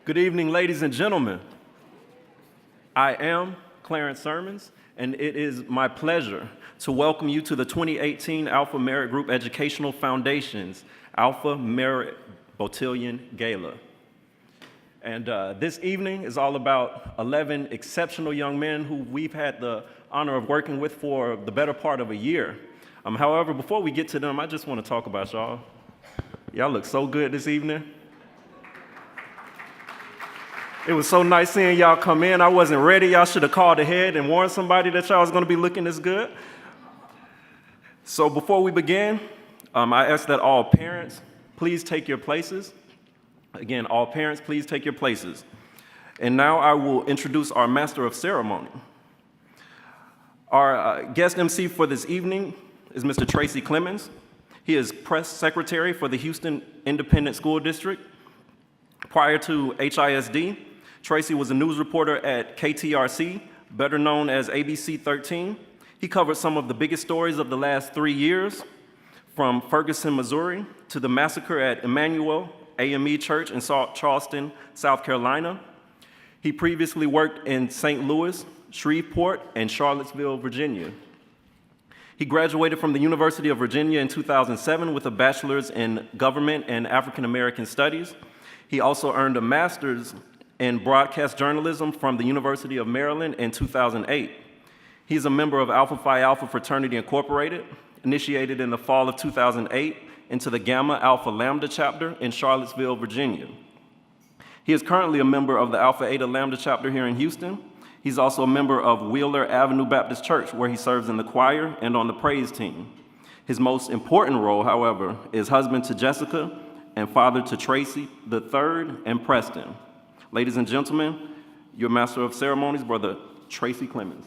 Good evening, ladies and gentlemen. I am Clarence Sermons, and it is my pleasure to welcome you to the 2018 Alpha Merit Group Educational Foundation's Alpha Merit Beautillion Gala. And this evening is all about 11 exceptional young men who we've had the honor of working with for the better part of a year. However, before we get to them, I just want to talk about y'all. Y'all look so good this evening. It was so nice seeing y'all come in. I wasn't ready. Y'all should have called ahead and warned somebody that y'all was going to be looking this good. So before we begin, I ask that all parents, please take your places. Again, all parents, please take your places. And now I will introduce our Master of Ceremony. Our guest MC for this evening is Mr. Tracy Clemens. He is Press Secretary for the Houston Independent School District. Prior to HISD, Tracy was a news reporter at KTRC, better known as ABC 13. He covered some of the biggest stories of the last 3 years, from Ferguson, Missouri, to the massacre at Emmanuel AME Church in Charleston, South Carolina. He previously worked in St. Louis, Shreveport, and Charlottesville, Virginia. He graduated from the University of Virginia in 2007 with a bachelor's in government and African American studies. He also earned a master's in broadcast journalism from the University of Maryland in 2008. He's a member of Alpha Phi Alpha Fraternity Incorporated, initiated in the fall of 2008 into the Gamma Alpha Lambda chapter in Charlottesville, Virginia. He is currently a member of the Alpha Eta Lambda chapter here in Houston. He's also a member of Wheeler Avenue Baptist Church, where he serves in the choir and on the praise team. His most important role, however, is husband to Jessica and father to Tracy III and Preston. Ladies and gentlemen, your Master of Ceremonies, Brother Tracy Clemens.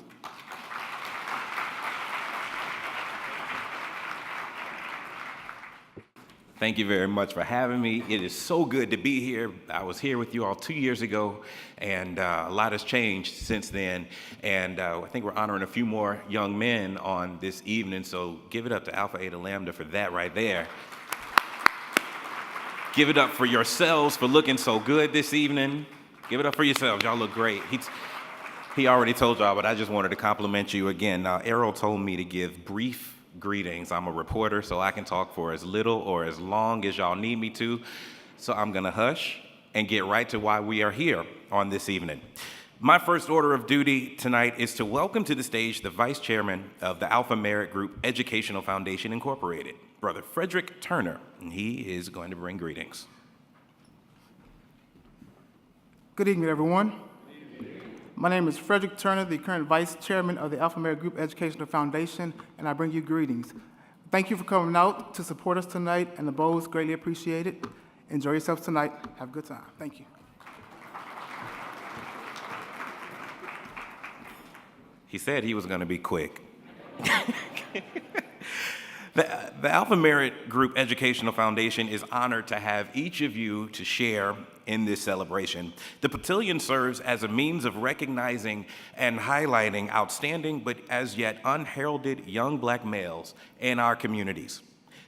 Thank you very much for having me. It is so good to be here. I was here with you all 2 years ago, and a lot has changed since then. And I think we're honoring a few more young men on this evening, so give it up to Alpha Eta Lambda for that right there. Give it up for yourselves for looking so good this evening. Give it up for yourselves. Y'all look great. He already told y'all, but I just wanted to compliment you again. Errol told me to give brief greetings. I'm a reporter, so I can talk for as little or as long as y'all need me to. So I'm going to hush and get right to why we are here on this evening. My first order of duty tonight is to welcome to the stage the Vice Chairman of the Alpha Merit Group Educational Foundation Incorporated, Brother Frederick Turner, and he is going to bring greetings. Good evening, everyone. My name is Frederick Turner, the current Vice Chairman of the Alpha Merit Group Educational Foundation, and I bring you greetings. Thank you for coming out to support us tonight, and the Bows greatly appreciate it. Enjoy yourselves tonight. Have a good time. Thank you. He said he was going to be quick. The Alpha Merit Group Educational Foundation is honored to have each of you to share in this celebration. The Beautillion serves as a means of recognizing and highlighting outstanding but as yet unheralded young black males in our communities.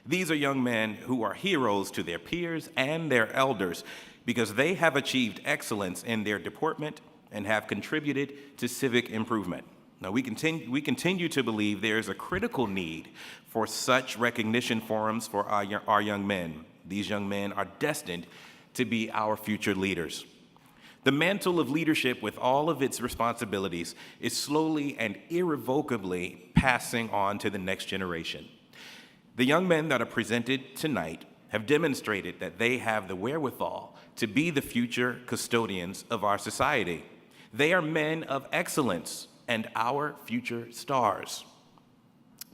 These are young men who are heroes to their peers and their elders because they have achieved excellence in their deportment and have contributed to civic improvement. Now, we continue to believe there is a critical need for such recognition forums for our young men. These young men are destined to be our future leaders. The mantle of leadership, with all of its responsibilities, is slowly and irrevocably passing on to the next generation. The young men that are presented tonight have demonstrated that they have the wherewithal to be the future custodians of our society. They are men of excellence and our future stars.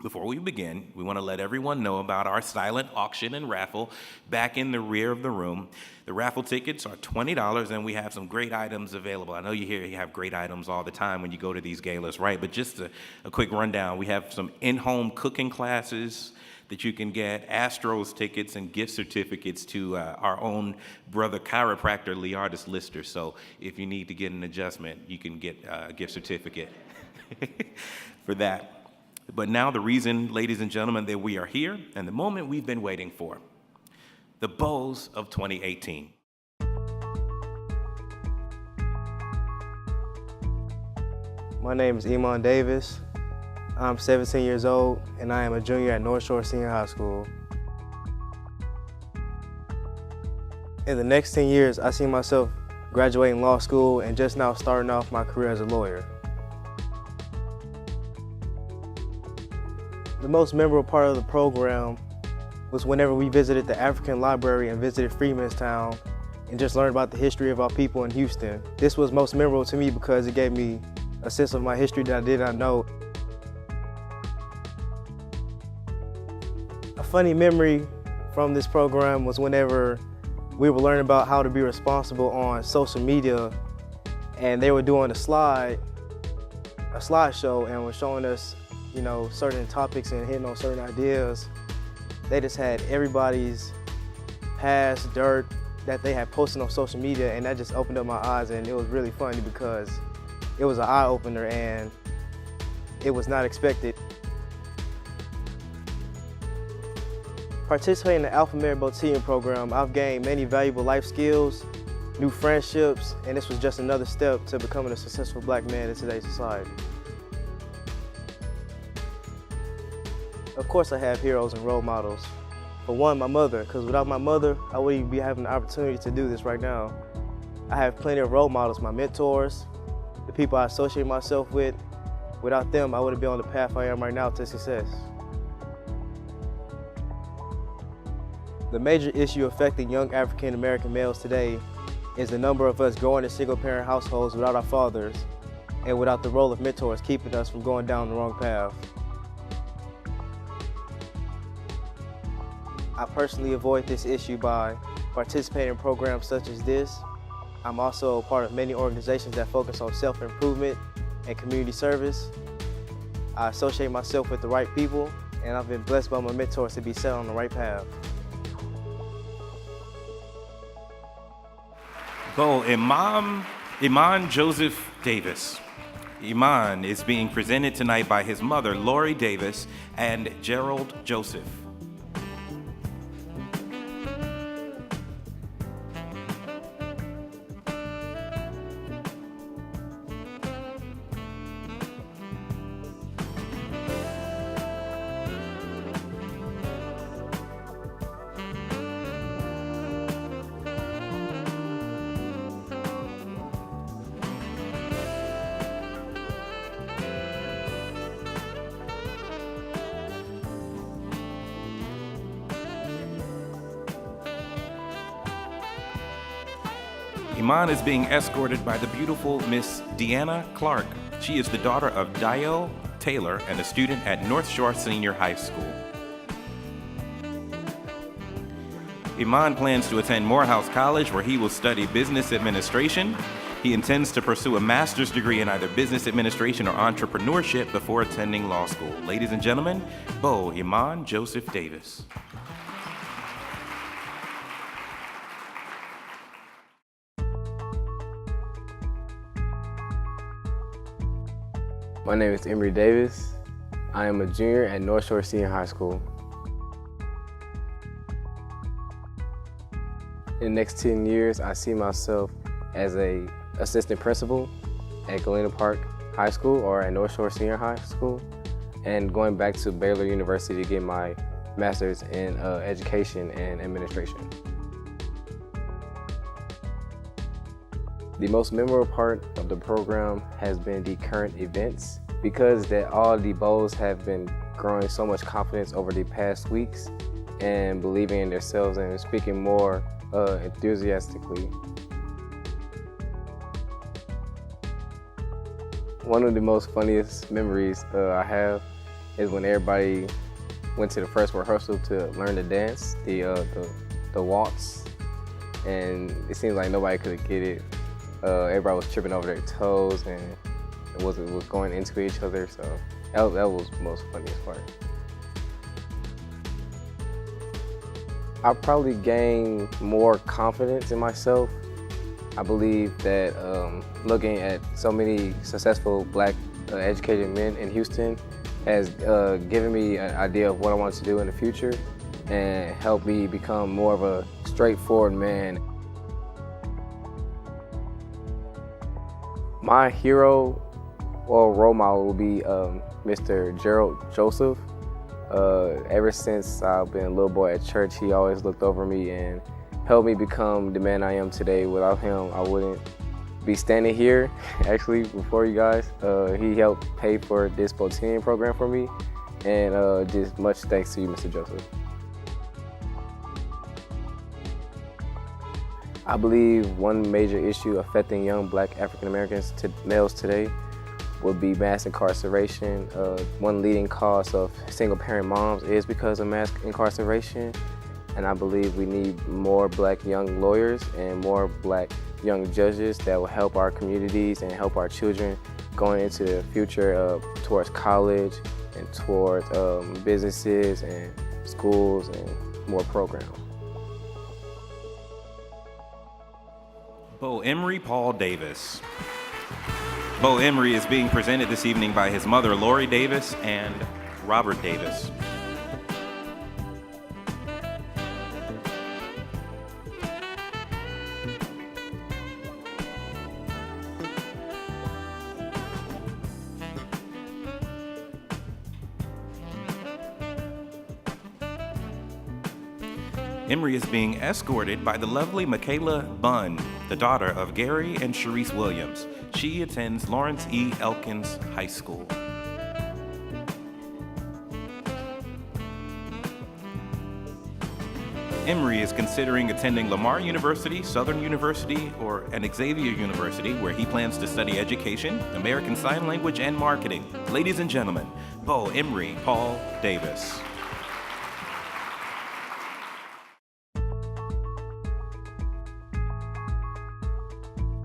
Before we begin, we want to let everyone know about our silent auction and raffle back in the rear of the room. The raffle tickets are $20, and we have some great items available. I know you have great items all the time when you go to these galas, right? But just a quick rundown. We have some in-home cooking classes that you can get, Astros tickets, and gift certificates to our own brother chiropractor, Leardis Lister. So if you need to get an adjustment, you can get a gift certificate for that. But now the reason, ladies and gentlemen, that we are here and the moment we've been waiting for, the Bows of 2018. My name is Iman Davis. I'm 17 years old, and I am a junior at North Shore Senior High School. In the next 10 years, I see myself graduating law school and just now starting off my career as a lawyer. The most memorable part of the program was whenever we visited the African Library and visited Freemanstown and just learned about the history of our people in Houston. This was most memorable to me because it gave me a sense of my history that I did not know. A funny memory from this program was whenever we were learning about how to be responsible on social media, and they were doing a slideshow and were showing us, certain topics and hitting on certain ideas. They just had everybody's past dirt that they had posted on social media, and that just opened up my eyes, and it was really funny because it was an eye-opener and it was not expected. Participating in the Alpha Merit Beautillion program, I've gained many valuable life skills, new friendships, and this was just another step to becoming a successful Black man in today's society. Of course I have heroes and role models. For one, my mother, because without my mother, I wouldn't even be having the opportunity to do this right now. I have plenty of role models, my mentors, the people I associate myself with. Without them, I wouldn't be on the path I am right now to success. The major issue affecting young African American males today is the number of us growing in single-parent households without our fathers and without the role of mentors keeping us from going down the wrong path. I personally avoid this issue by participating in programs such as this. I'm also a part of many organizations that focus on self-improvement and community service. I associate myself with the right people, and I've been blessed by my mentors to be set on the right path. Bo, Iman Joseph Davis. Iman is being presented tonight by his mother, Lori Davis, and Gerald Joseph. Iman is being escorted by the beautiful Miss Deanna Clark. She is the daughter of Dio Taylor and a student at North Shore Senior High School. Iman plans to attend Morehouse College, where he will study business administration. He intends to pursue a master's degree in either business administration or entrepreneurship before attending law school. Ladies and gentlemen, Bo Iman Joseph Davis. My name is Emory Davis. I am a junior at North Shore Senior High School. In the next 10 years, I see myself as an assistant principal at Galena Park High School or at North Shore Senior High School, and going back to Baylor University to get my master's in education and administration. The most memorable part of the program has been the current events, because that all the bows have been growing so much confidence over the past weeks and believing in themselves and speaking more enthusiastically. One of the most funniest memories I have is when everybody went to the first rehearsal to learn to dance, the waltz, and it seemed like nobody could get it. Everybody was tripping over their toes and it was going into each other, so that was the most funniest part. I probably gained more confidence in myself. I believe that looking at so many successful Black educated men in Houston has given me an idea of what I want to do in the future and helped me become more of a straightforward man. My hero Well, role model will be Mr. Gerald Joseph. Ever since I've been a little boy at church, he always looked over me and helped me become the man I am today. Without him, I wouldn't be standing here, actually, before you guys. He helped pay for this Beautillion program for me, and just much thanks to you, Mr. Joseph. I believe one major issue affecting young Black African Americans males today would be mass incarceration. One leading cause of single-parent moms is because of mass incarceration, and I believe we need more Black young lawyers and more Black young judges that will help our communities and help our children going into the future towards college and towards businesses and schools and more programs. Bo Emery Paul Davis. Bo Emery is being presented this evening by his mother, Lori Davis, and Robert Davis. Emery is being escorted by the lovely Michaela Bunn, the daughter of Gary and Sharice Williams. She attends Lawrence E. Elkins High School. Emery is considering attending Lamar University, Southern University, or an Xavier University, where he plans to study education, American Sign Language, and marketing. Ladies and gentlemen, Bo Emery Paul Davis.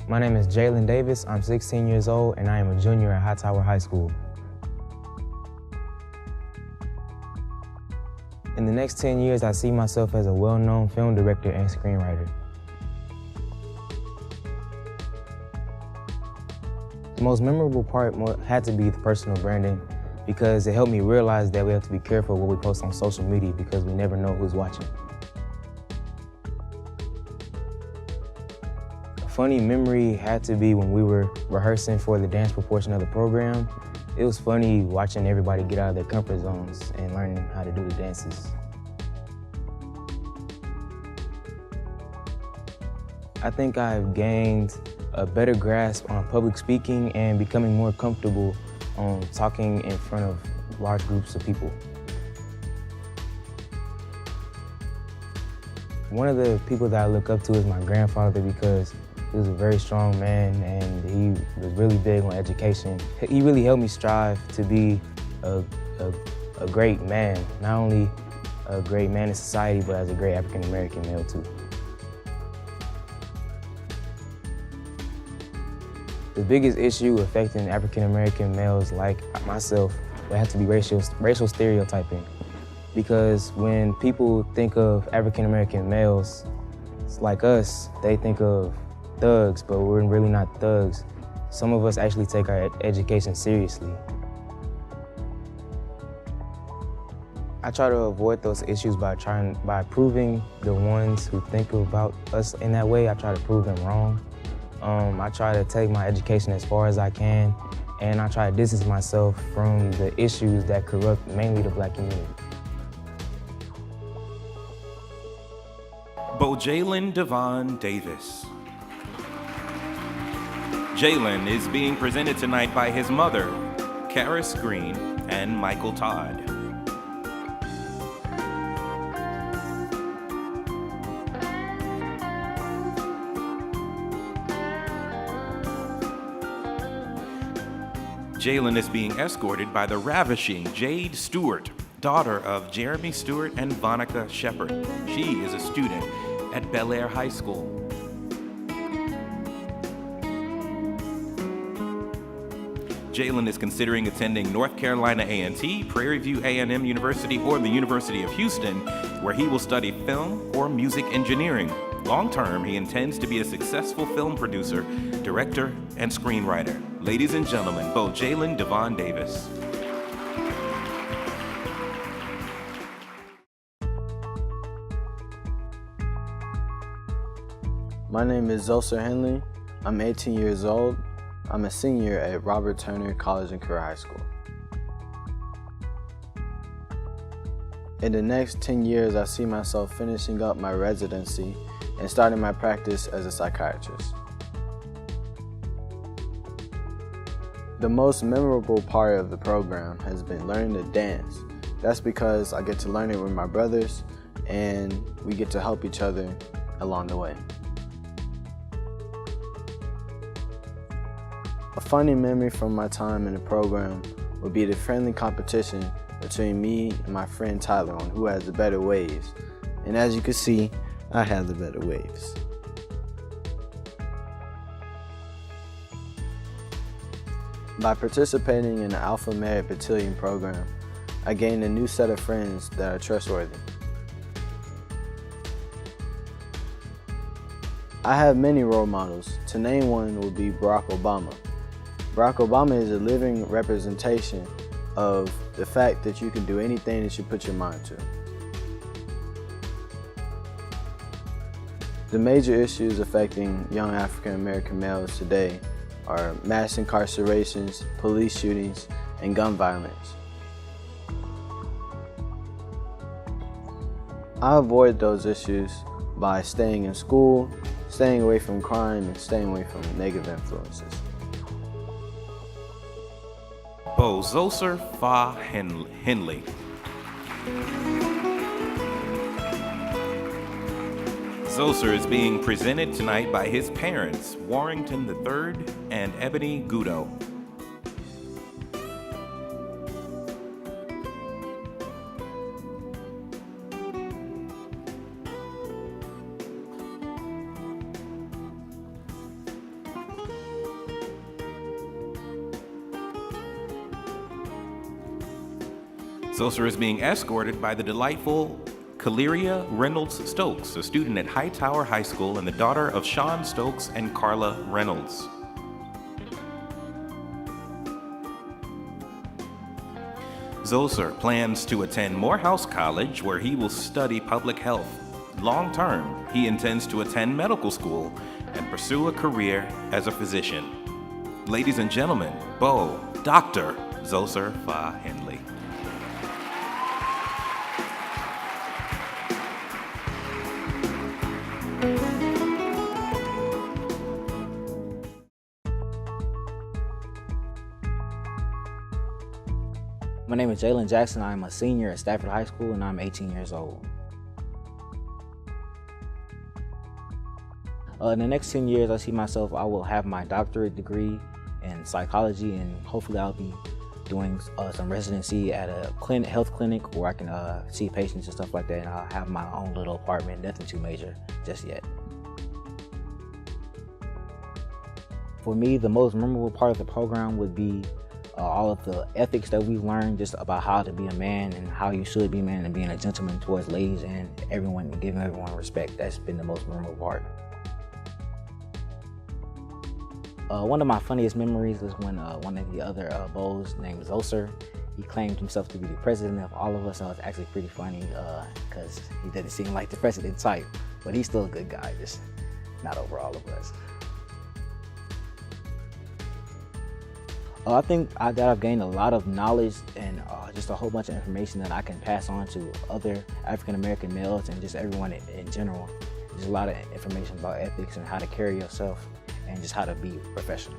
My name is Jalen Davis. I'm 16 years old, and I am a junior at Hightower High School. In the next 10 years, I see myself as a well-known film director and screenwriter. The most memorable part had to be the personal branding, because it helped me realize that we have to be careful what we post on social media because we never know who's watching. Funny memory had to be when we were rehearsing for the dance proportion of the program. It was funny watching everybody get out of their comfort zones and learning how to do the dances. I think I've gained a better grasp on public speaking and becoming more comfortable on talking in front of large groups of people. One of the people that I look up to is my grandfather, because he was a very strong man and he was really big on education. He really helped me strive to be a great man, not only a great man in society, but as a great African American male too. The biggest issue affecting African American males like myself would have to be racial stereotyping. Because when people think of African American males like us, they think of thugs, but we're really not thugs. Some of us actually take our education seriously. I try to avoid those issues by proving the ones who think about us in that way, I try to prove them wrong. I try to take my education as far as I can, and I try to distance myself from the issues that corrupt mainly the Black community. Bo Jalen Devon Davis. Jalen is being presented tonight by his mother, Karis Green, and Michael Todd. Jalen is being escorted by the ravishing Jade Stewart, daughter of Jeremy Stewart and Vonica Shepard. She is a student at Bel Air High School. Jalen is considering attending North Carolina A&T, Prairie View A&M University, or the University of Houston, where he will study film or music engineering. Long-term, he intends to be a successful film producer, director, and screenwriter. Ladies and gentlemen, Bo Jalen Devon Davis. My name is Zoser Henley. I'm 18 years old. I'm a senior at Robert Turner College and Career High School. In the next 10 years, I see myself finishing up my residency and starting my practice as a psychiatrist. The most memorable part of the program has been learning to dance. That's because I get to learn it with my brothers and we get to help each other along the way. A funny memory from my time in the program would be the friendly competition between me and my friend Tyler on who has the better waves. And as you can see, I have the better waves. By participating in the Alpha Merit Beautillion program, I gained a new set of friends that are trustworthy. I have many role models. To name one would be Barack Obama. Barack Obama is a living representation of the fact that you can do anything that you put your mind to. The major issues affecting young African American males today are mass incarcerations, police shootings, and gun violence. I avoid those issues by staying in school, staying away from crime, and staying away from negative influences. Bo Zoser Fa Henley. Zoser is being presented tonight by his parents, Warrington III and Ebony Gudo. Zoser is being escorted by the delightful Kaleria Reynolds Stokes, a student at Hightower High School and the daughter of Sean Stokes and Carla Reynolds. Zoser plans to attend Morehouse College, where he will study public health. Long term, he intends to attend medical school and pursue a career as a physician. Ladies and gentlemen, Dr. Zoser Fa Henley. My name is Jalen Jackson. I'm a senior at Stafford High School and I'm 18 years old. In the next 10 years, I see myself, I will have my doctorate degree in psychology, and hopefully I'll be doing some residency at a health clinic where I can see patients and stuff like that, and I'll have my own little apartment, nothing too major just yet. For me, the most memorable part of the program would be all of the ethics that we've learned just about how to be a man and how you should be a man and being a gentleman towards ladies and everyone, and giving everyone respect. That's been the most memorable part. One of my funniest memories is when one of the other Bows named Zoser, he claimed himself to be the president of all of us. So it's actually pretty funny because he doesn't seem like the president type, but he's still a good guy, just not over all of us. I think that I've gained a lot of knowledge and just a whole bunch of information that I can pass on to other African American males and just everyone in general. There's a lot of information about ethics and how to carry yourself and just how to be professional.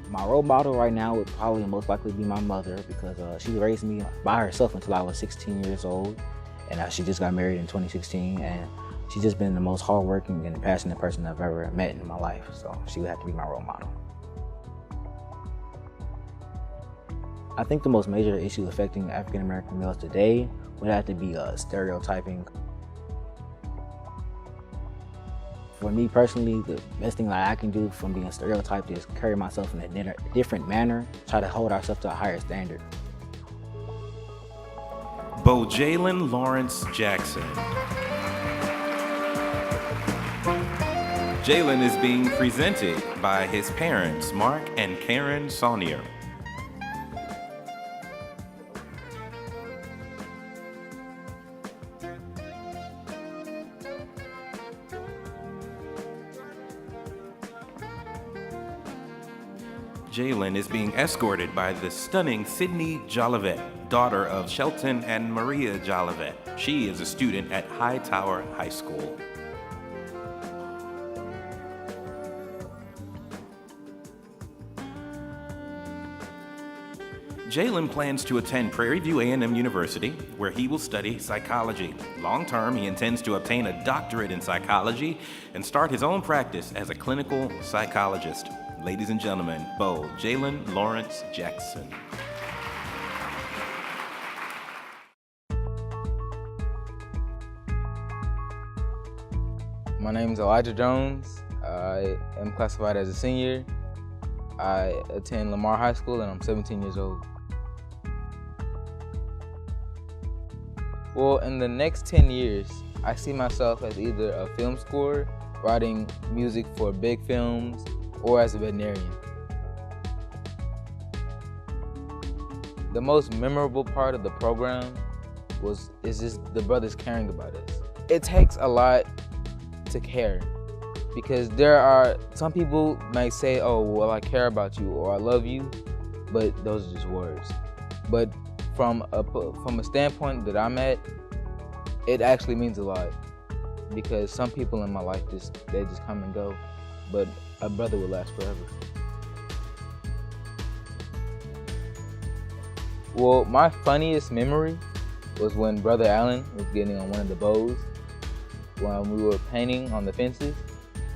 My role model right now would probably most likely be my mother, because she raised me by herself until I was 16 years old, and she just got married in 2016, and she's just been the most hardworking and passionate person I've ever met in my life, so she would have to be my role model. I think the most major issue affecting African American males today would have to be stereotyping. For me personally, the best thing that I can do from being stereotyped is carry myself in a different manner, try to hold ourselves to a higher standard. Bo Jalen Lawrence Jackson. Jalen is being presented by his parents, Mark and Karen Saunier. Jalen is being escorted by the stunning Sydney Jolivet, daughter of Shelton and Maria Jolivet. She is a student at Hightower High School. Jalen plans to attend Prairie View A&M University, where he will study psychology. Long-term, he intends to obtain a doctorate in psychology and start his own practice as a clinical psychologist. Ladies and gentlemen, Bo Jalen Lawrence Jackson. My name is Elijah Jones. I am classified as a senior. I attend Lamar High School and I'm 17 years old. Well, in the next 10 years, I see myself as either a film scorer, writing music for big films, or as a veterinarian. The most memorable part of the program is just the brothers caring about us. It takes a lot to care, because there are some people might say, oh, well, I care about you or I love you, but those are just words. But from a standpoint that I'm at, it actually means a lot, because some people in my life they just come and go, but a brother will last forever. Well, my funniest memory was when Brother Allen was getting on one of the bows when we were painting on the fences,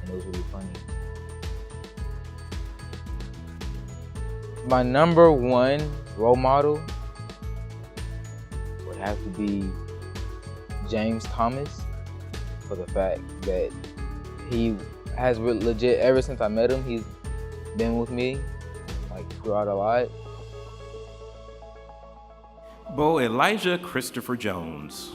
and it was really funny. My number one role model would have to be James Thomas, for the fact that he has legit, ever since I met him, he's been with me like throughout a lot. Bo Elijah Christopher Jones.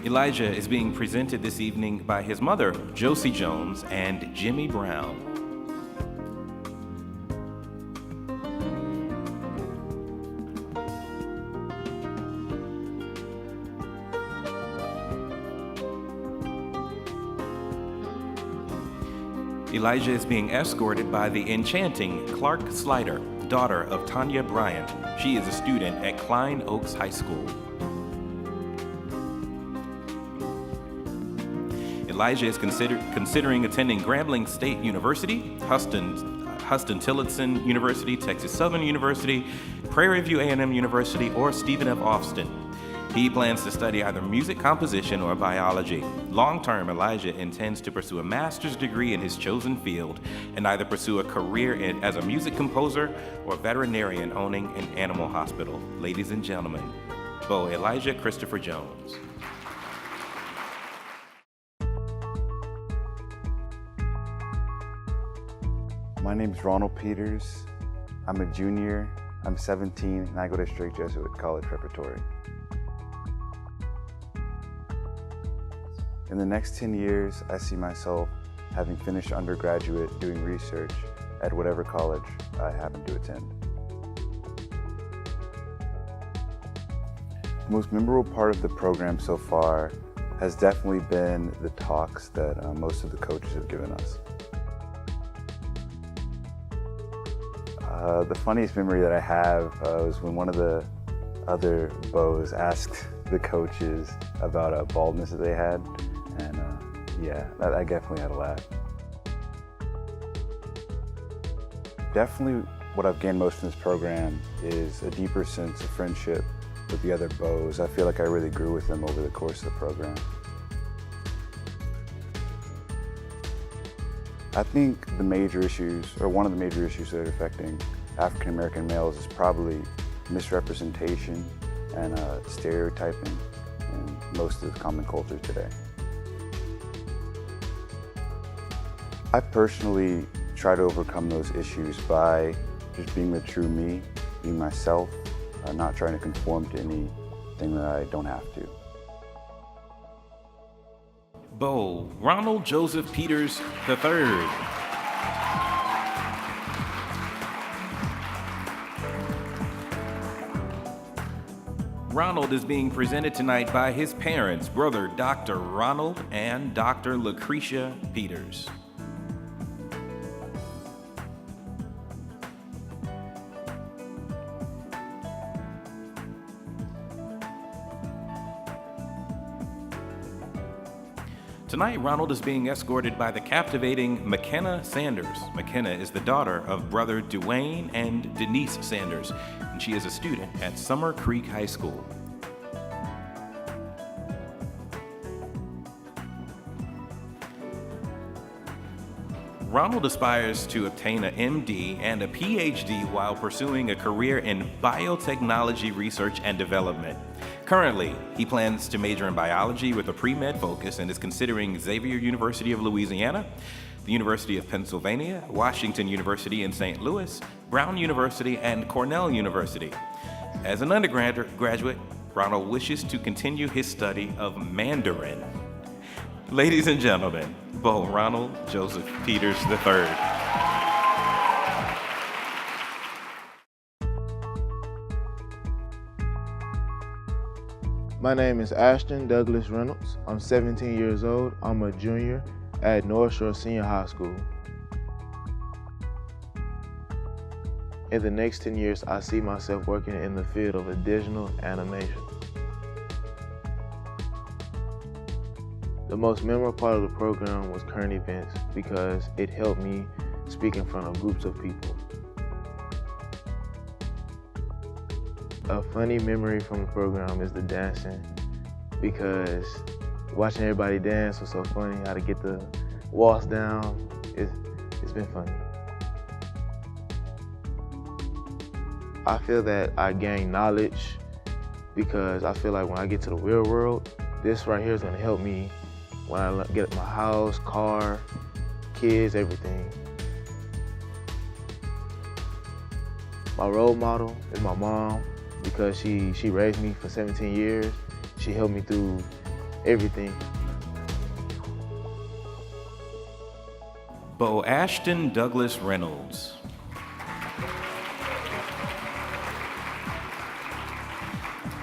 Elijah is being presented this evening by his mother, Josie Jones, and Jimmy Brown. Elijah is being escorted by the enchanting Clark Slider, daughter of Tanya Bryant. She is a student at Klein Oaks High School. Elijah is considering attending Grambling State University, Huston-Tillotson University, Texas Southern University, Prairie View A&M University, or Stephen F. Austin. He plans to study either music composition or biology. Long-term, Elijah intends to pursue a master's degree in his chosen field and either pursue a career as a music composer or veterinarian owning an animal hospital. Ladies and gentlemen, Bo Elijah Christopher Jones. My name is Ronald Peters. I'm a junior. I'm 17, and I go to Straight Jesuit College Preparatory. In the next 10 years, I see myself having finished undergraduate doing research at whatever college I happen to attend. The most memorable part of the program so far has definitely been the talks that most of the coaches have given us. The funniest memory that I have was when one of the other bows asked the coaches about a baldness that they had, and yeah, I definitely had a laugh. Definitely what I've gained most from this program is a deeper sense of friendship with the other bows. I feel like I really grew with them over the course of the program. I think the major issues, or one of the major issues that are affecting African American males is probably misrepresentation and stereotyping in most of the common culture today. I personally try to overcome those issues by just being the true me, being myself, not trying to conform to anything that I don't have to. Bo Ronald Joseph Peters III. Ronald is being presented tonight by his parents, brother Dr. Ronald and Dr. Lucretia Peters. Tonight, Ronald is being escorted by the captivating McKenna Sanders. McKenna is the daughter of brother Dwayne and Denise Sanders, and she is a student at Summer Creek High School. Ronald aspires to obtain an MD and a PhD while pursuing a career in biotechnology research and development. Currently, he plans to major in biology with a pre-med focus and is considering Xavier University of Louisiana, the University of Pennsylvania, Washington University in St. Louis, Brown University, and Cornell University. As an undergraduate, Ronald wishes to continue his study of Mandarin. Ladies and gentlemen, Bo Ronald Joseph Peters III. My name is Ashton Douglas Reynolds. I'm 17 years old. I'm a junior at North Shore Senior High School. In the next 10 years, I see myself working in the field of additional animation. The most memorable part of the program was current events because it helped me speak in front of groups of people. A funny memory from the program is the dancing because watching everybody dance was so funny, how to get the waltz down, it's been funny. I feel that I gain knowledge because I feel like when I get to the real world, this right here is going to help me when I get my house, car, kids, everything. My role model is my mom because she raised me for 17 years. She helped me through everything. Bo Ashton Douglas Reynolds.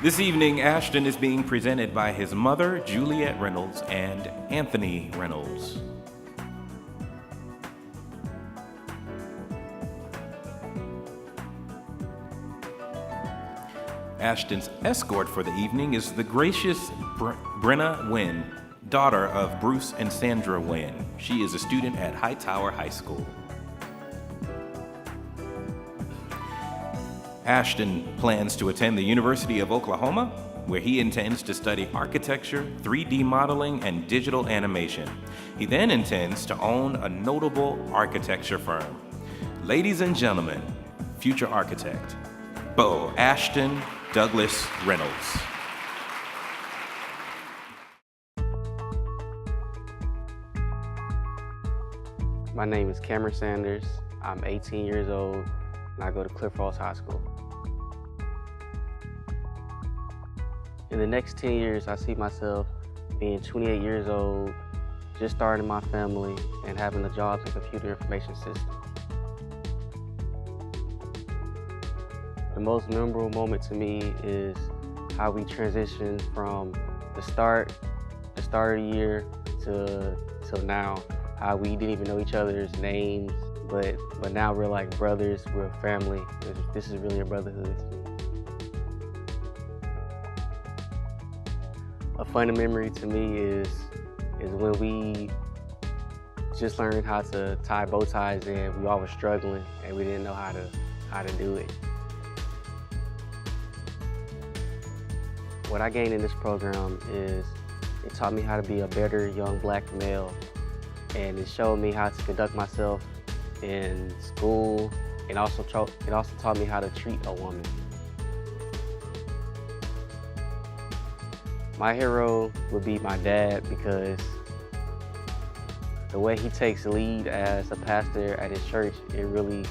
This evening, Ashton is being presented by his mother, Juliet Reynolds, and Anthony Reynolds. Ashton's escort for the evening is the gracious Brenna Wynn, daughter of Bruce and Sandra Wynn. She is a student at Hightower High School. Ashton plans to attend the University of Oklahoma, where he intends to study architecture, 3D modeling, and digital animation. He then intends to own a notable architecture firm. Ladies and gentlemen, future architect, Bo Ashton Douglas Reynolds. My name is Cameron Sanders. I'm 18 years old, and I go to Cliff Ross High School. In the next 10 years, I see myself being 28 years old, just starting my family, and having a job in computer information systems. The most memorable moment to me is how we transitioned from the start of the year till now, how we didn't even know each other's names, but now we're like brothers, we're a family. This is really a brotherhood to me. A funny memory to me is when we just learned how to tie bow ties and we all were struggling and we didn't know how to do it. What I gained in this program is it taught me how to be a better young black male, and it showed me how to conduct myself in school, and it also taught me how to treat a woman. My hero would be my dad because the way he takes lead as a pastor at his church, it really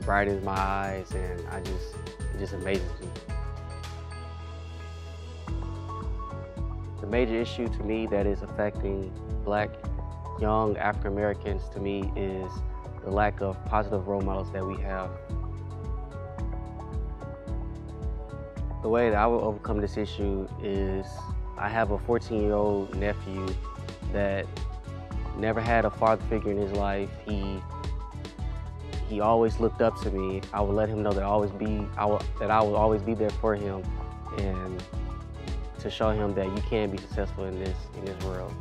brightens my eyes, and it just amazes me. The major issue to me that is affecting black young African Americans to me is the lack of positive role models that we have. The way that I will overcome this issue is I have a 14-year-old nephew that never had a father figure in his life. He always looked up to me. I would let him know that I will always be there for him, and to show him that you can be successful in this world.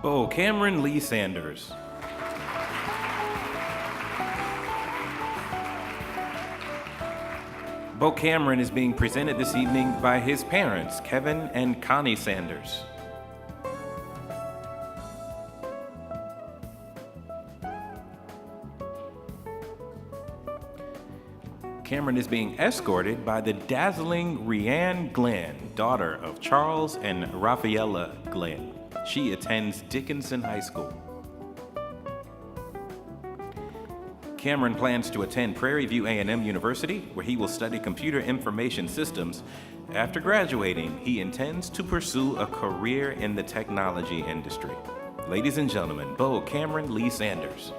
Bo Cameron Lee Sanders. Bo Cameron is being presented this evening by his parents, Kevin and Connie Sanders. Cameron is being escorted by the dazzling Rianne Glenn, daughter of Charles and Rafaela Glenn. She attends Dickinson High School. Cameron plans to attend Prairie View A&M University, where he will study computer information systems. After graduating, he intends to pursue a career in the technology industry. Ladies and gentlemen, Bo Cameron Lee Sanders.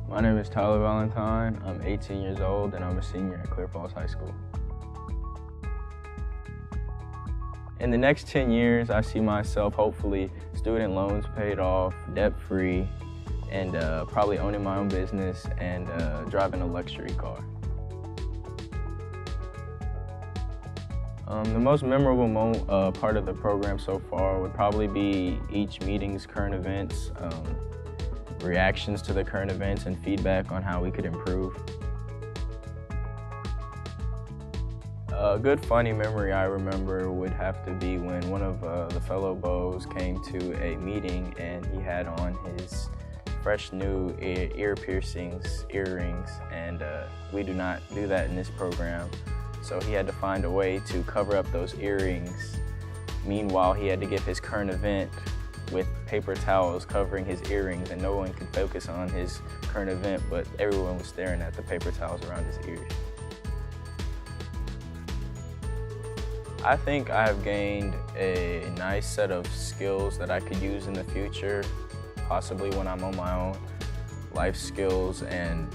My name is Tyler Valentine. I'm 18 years old and I'm a senior at Clear Falls High School. In the next 10 years, I see myself hopefully student loans paid off, debt-free, and probably owning my own business and driving a luxury car. The most memorable part of the program so far would probably be each meeting's current events, reactions to the current events, and feedback on how we could improve. A good funny memory I remember would have to be when one of the fellow Bows came to a meeting and he had on his fresh new ear piercings, earrings, and we do not do that in this program. So he had to find a way to cover up those earrings. Meanwhile, he had to give his current event with paper towels covering his earrings, and no one could focus on his current event, but everyone was staring at the paper towels around his ears. I think I've gained a nice set of skills that I could use in the future, possibly when I'm on my own. Life skills and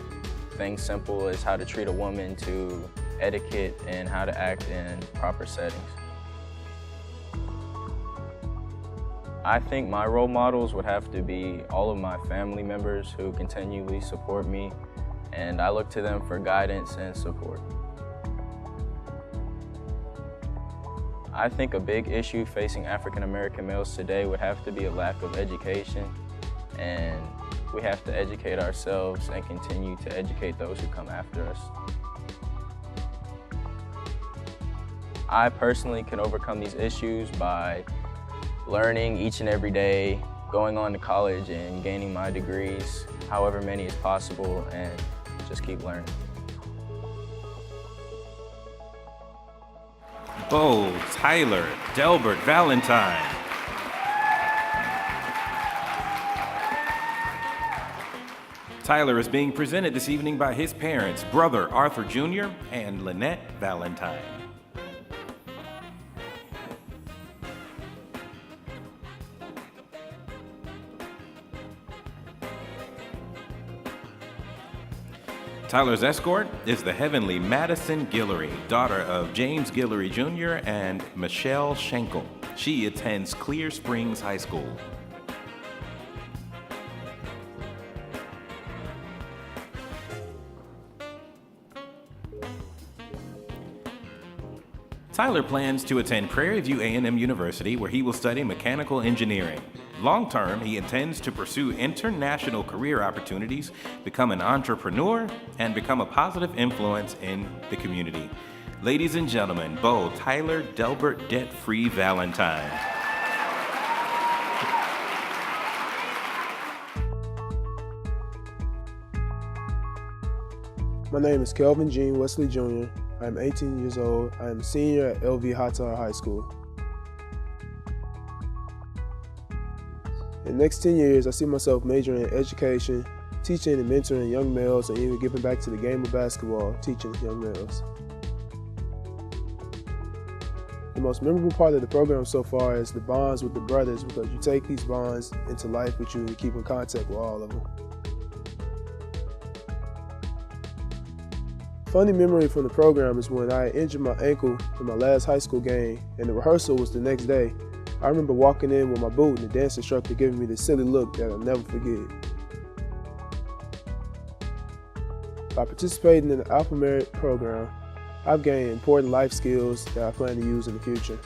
things simple as how to treat a woman, to etiquette and how to act in proper settings. I think my role models would have to be all of my family members who continually support me, and I look to them for guidance and support. I think a big issue facing African American males today would have to be a lack of education, and we have to educate ourselves and continue to educate those who come after us. I personally can overcome these issues by learning each and every day, going on to college and gaining my degrees, however many as possible, and just keep learning. Bo Tyler Delbert Valentine. Tyler is being presented this evening by his parents, brother Arthur Jr. and Lynette Valentine. Tyler's escort is the heavenly Madison Guillory, daughter of James Guillory Jr. and Michelle Schenkel. She attends Clear Springs High School. Tyler plans to attend Prairie View A&M University, where he will study mechanical engineering. Long-term, he intends to pursue international career opportunities, become an entrepreneur, and become a positive influence in the community. Ladies and gentlemen, Bo Tyler Delbert Debt-Free Valentine. My name is Kelvin Jean Wesley Jr. I am 18 years old. I am a senior at LV Hatar High School. In the next 10 years, I see myself majoring in education, teaching and mentoring young males, and even giving back to the game of basketball, teaching young males. The most memorable part of the program so far is the bonds with the brothers, because you take these bonds into life with you and you keep in contact with all of them. Funny memory from the program is when I injured my ankle in my last high school game and the rehearsal was the next day. I remember walking in with my boot and the dance instructor giving me this silly look that I'll never forget. By participating in the Alpha Merit program, I've gained important life skills that I plan to use in the future.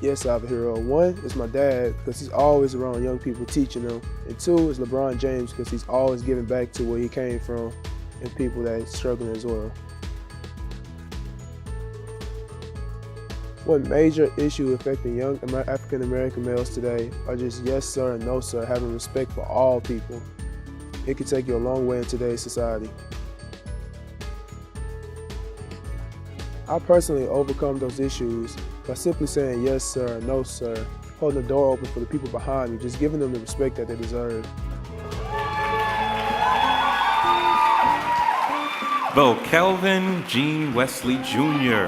Yes, I have a hero. One is my dad, because he's always around young people teaching them. And two is LeBron James, because he's always giving back to where he came from and people that are struggling as well. One major issue affecting young African American males today are just yes sir and no sir, having respect for all people. It can take you a long way in today's society. I personally overcome those issues by simply saying yes sir and no sir, holding the door open for the people behind me, just giving them the respect that they deserve. Bo Kelvin Gene Wesley Jr.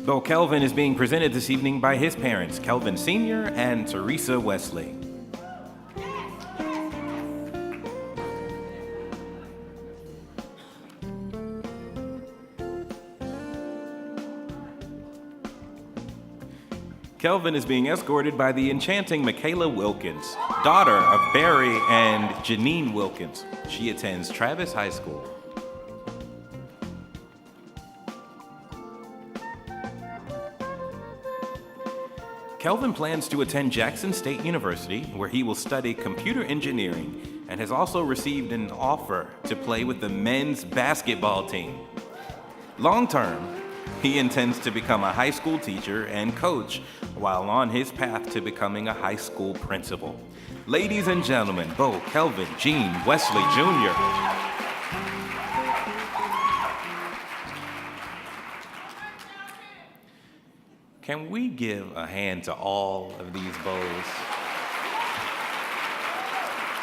Bo Kelvin is being presented this evening by his parents, Kelvin Sr. and Teresa Wesley. Kelvin is being escorted by the enchanting Michaela Wilkins, daughter of Barry and Janine Wilkins. She attends Travis High School. Kelvin plans to attend Jackson State University, where he will study computer engineering and has also received an offer to play with the men's basketball team. Long term, he intends to become a high school teacher and coach while on his path to becoming a high school principal. Ladies and gentlemen, Bo Kelvin Gene Wesley Jr. Can we give a hand to all of these Bows?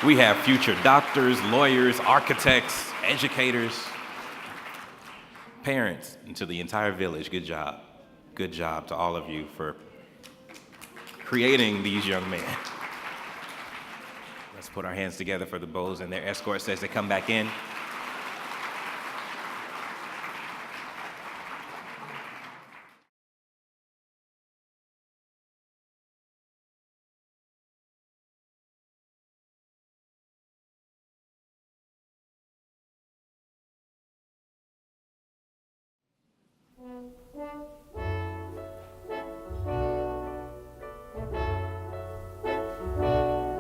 We have future doctors, lawyers, architects, educators, parents, and to the entire village. Good job. Good job to all of you for creating these young men. Let's put our hands together for the Bows and their escorts as they come back in.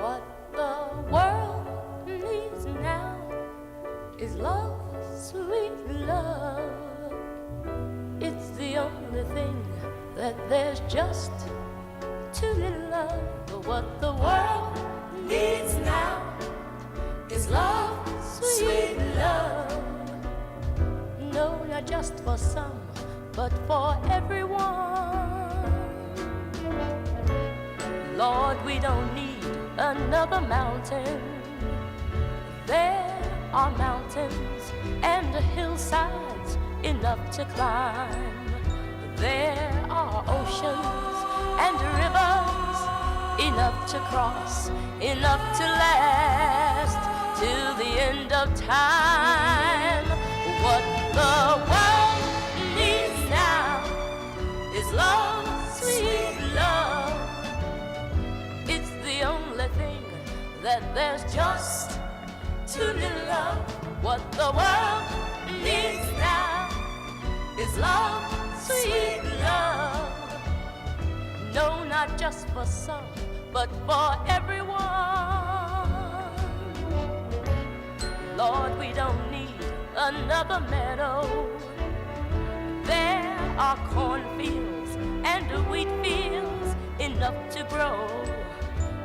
What the world needs now is love, sweet love. It's the only thing that there's just too little of. What the world needs now is love, sweet love. No, not just for some, but for everyone. Lord, we don't need another mountain. There are mountains and hillsides enough to climb. There are oceans and rivers enough to cross, enough to last till the end of time. What the world needs now is love, sweet love. It's the only thing that there's just too little of. What the world needs now is love, sweet love. No, not just for some, but for everyone. Lord, we don't need another meadow. There are cornfields and wheat fields enough to grow.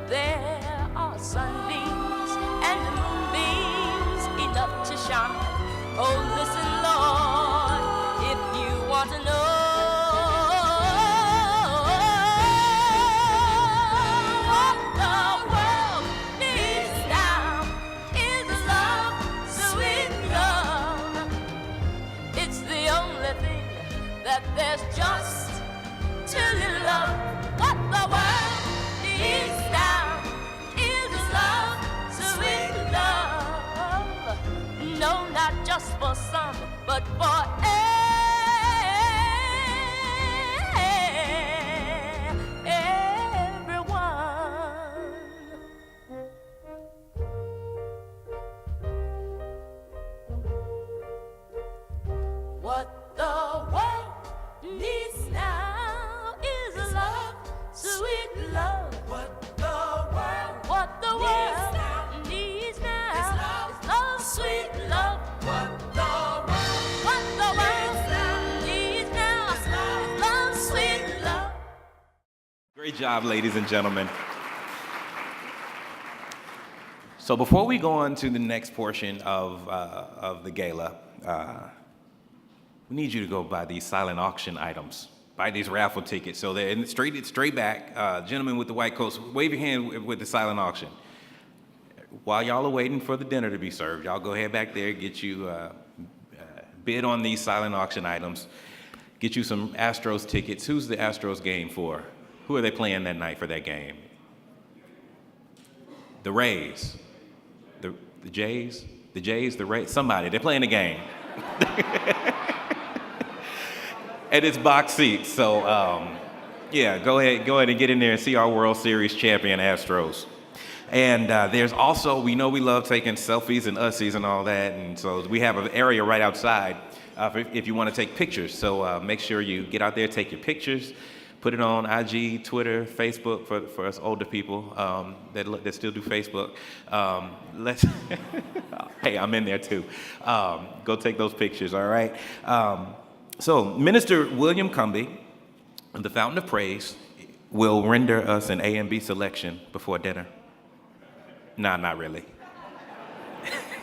There are sunbeams and moonbeams enough to shine. Oh, listen, Lord, if you want to know what the world needs now is love, sweet love. but for everyone. What the world needs now is love, sweet love. What the world needs now is love, sweet love. What the world needs now is love, sweet love. Great job, ladies and gentlemen. So before we go on to the next portion of the gala, we need you to go buy these silent auction items. Buy these raffle tickets. So they're in straight back. Gentlemen with the white coats, wave your hand with the silent auction. While y'all are waiting for the dinner to be served, y'all go ahead back there, get you bid on these silent auction items, get you some Astros tickets. Who's the Astros game for? Who are they playing that night for that game? The Rays. The Jays? The Jays, the Rays, somebody. They're playing a game. And it's box seats, so yeah, go ahead and get in there and see our World Series champion Astros. And there's also, we know we love taking selfies and ussies and all that, and so we have an area right outside if you want to take pictures. So make sure you get out there, take your pictures, put it on IG, Twitter, Facebook for us older people that still do Facebook. Hey, I'm in there too. Go take those pictures, all right? So Minister William Cumbie, the Fountain of Praise, will render us an A and B selection before dinner. Nah, not really.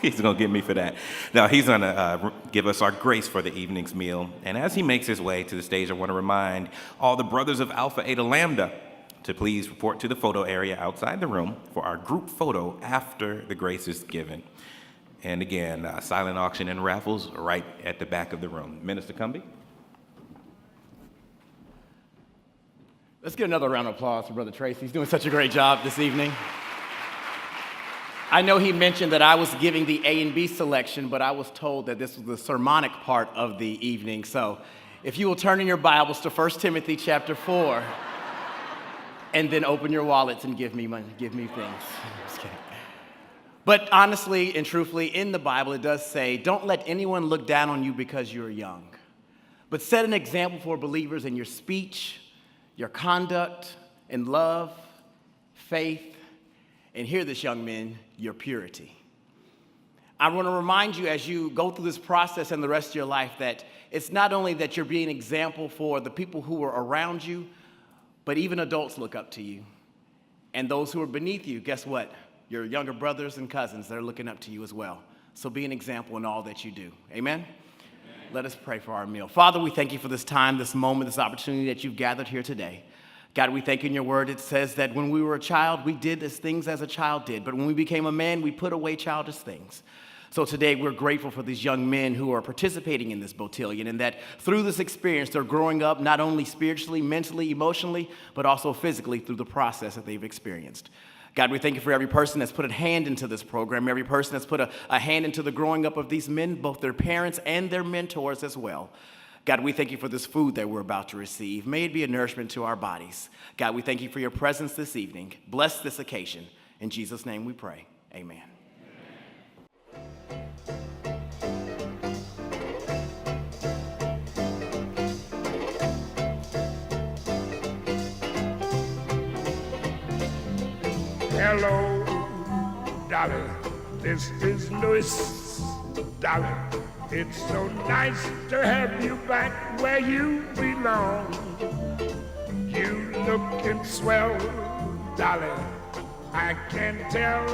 He's going to get me for that. Now, he's going to give us our grace for the evening's meal. And as he makes his way to the stage, I want to remind all the brothers of Alpha Eta Lambda to please report to the photo area outside the room for our group photo after the grace is given. And again, silent auction and raffles right at the back of the room. Minister Cumbie. Let's get another round of applause for Brother Tracy. He's doing such a great job this evening. I know he mentioned that I was giving the A and B selection, but I was told that this was the sermonic part of the evening. So if you will turn in your Bibles to 1 Timothy chapter 4, and then open your wallets and give me money, give me things. I'm just kidding. But honestly and truthfully, in the Bible, it does say, don't let anyone look down on you because you're young, but set an example for believers in your speech, your conduct, in love, faith, and hear this, young men, your purity. I want to remind you as you go through this process and the rest of your life that it's not only that you're being an example for the people who are around you, but even adults look up to you. And those who are beneath you, guess what? Your younger brothers and cousins, they're looking up to you as well. So be an example in all that you do. Amen? Let us pray for our meal. Father, we thank you for this time, this moment, this opportunity that you've gathered here today. God, we thank you in your word. It says that when we were a child, we did as things as a child did. But when we became a man, we put away childish things. So today we're grateful for these young men who are participating in this Beautillion, and that through this experience, they're growing up not only spiritually, mentally, emotionally, but also physically through the process that they've experienced. God, we thank you for every person that's put a hand into this program, every person that's put a hand into the growing up of these men, both their parents and their mentors as well. God, we thank you for this food that we're about to receive. May it be a nourishment to our bodies. God, we thank you for your presence this evening. Bless this occasion. In Jesus' name we pray. Amen. Hello, darling, this is Louis, darling. It's so nice to have you back where you belong. You looking swell, darling, I can tell,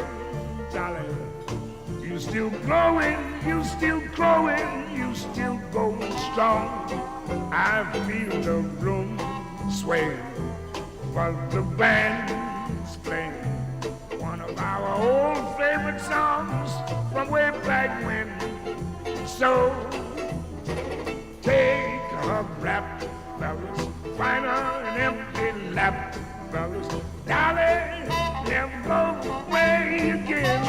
darling. You still glowing, you still growing, you still going strong. I feel the room sway while the band's playing one of our old favorite songs from way back when. So take a rap, fellas, find her an empty lap, fellas, darling, never go away again.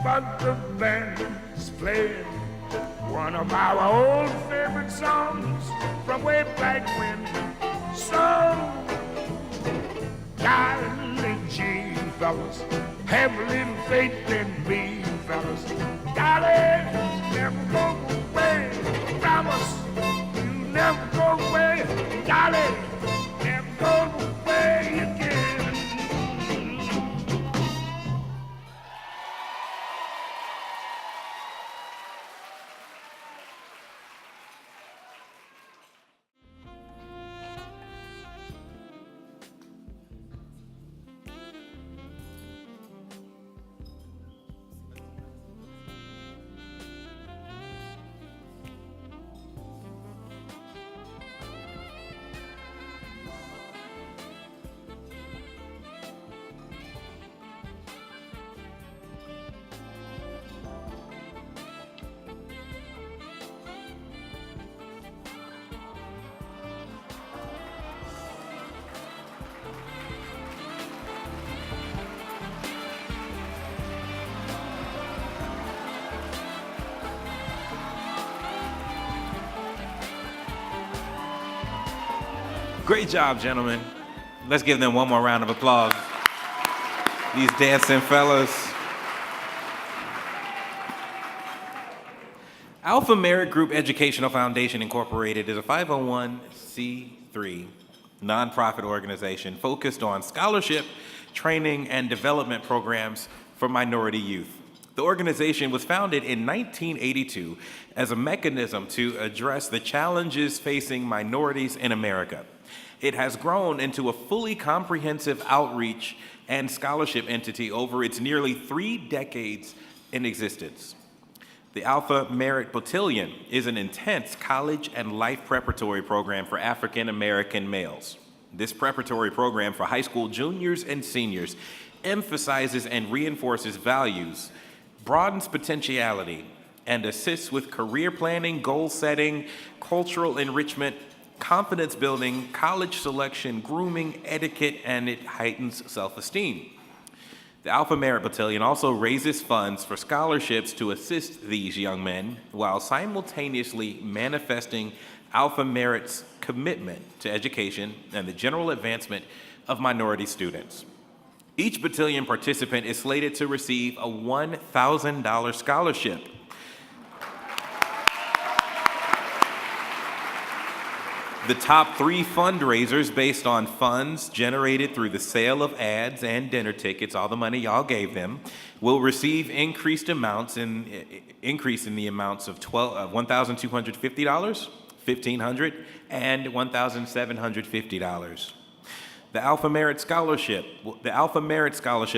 but the band's playing one of our old favorite songs from way back when. So, darling G, fellas, have a little faith in me, fellas. Darling, never go away. Promise you never go away. Darling, never go away again. Great job, gentlemen. Let's give them one more round of applause. These dancing fellas. Alpha Merit Group Educational Foundation Incorporated is a 501c3 nonprofit organization focused on scholarship, training, and development programs for minority youth. The organization was founded in 1982 as a mechanism to address the challenges facing minorities in America. It has grown into a fully comprehensive outreach and scholarship entity over its nearly 3 decades in existence. The Alpha Merit Beautillion is an intense college and life preparatory program for African American males. This preparatory program for high school juniors and seniors emphasizes and reinforces values, broadens potentiality, and assists with career planning, goal setting, cultural enrichment, confidence building, college selection, grooming, etiquette, and it heightens self-esteem. The Alpha Merit Beautillion also raises funds for scholarships to assist these young men while simultaneously manifesting Alpha Merit's commitment to education and the general advancement of minority students. Each Beautillion participant is slated to receive a $1,000 scholarship. The top 3 fundraisers based on funds generated through the sale of ads and dinner tickets, all the money y'all gave them, will receive increase in the amounts of $1,250, $1,500, and $1,750. The Alpha Merit Scholarship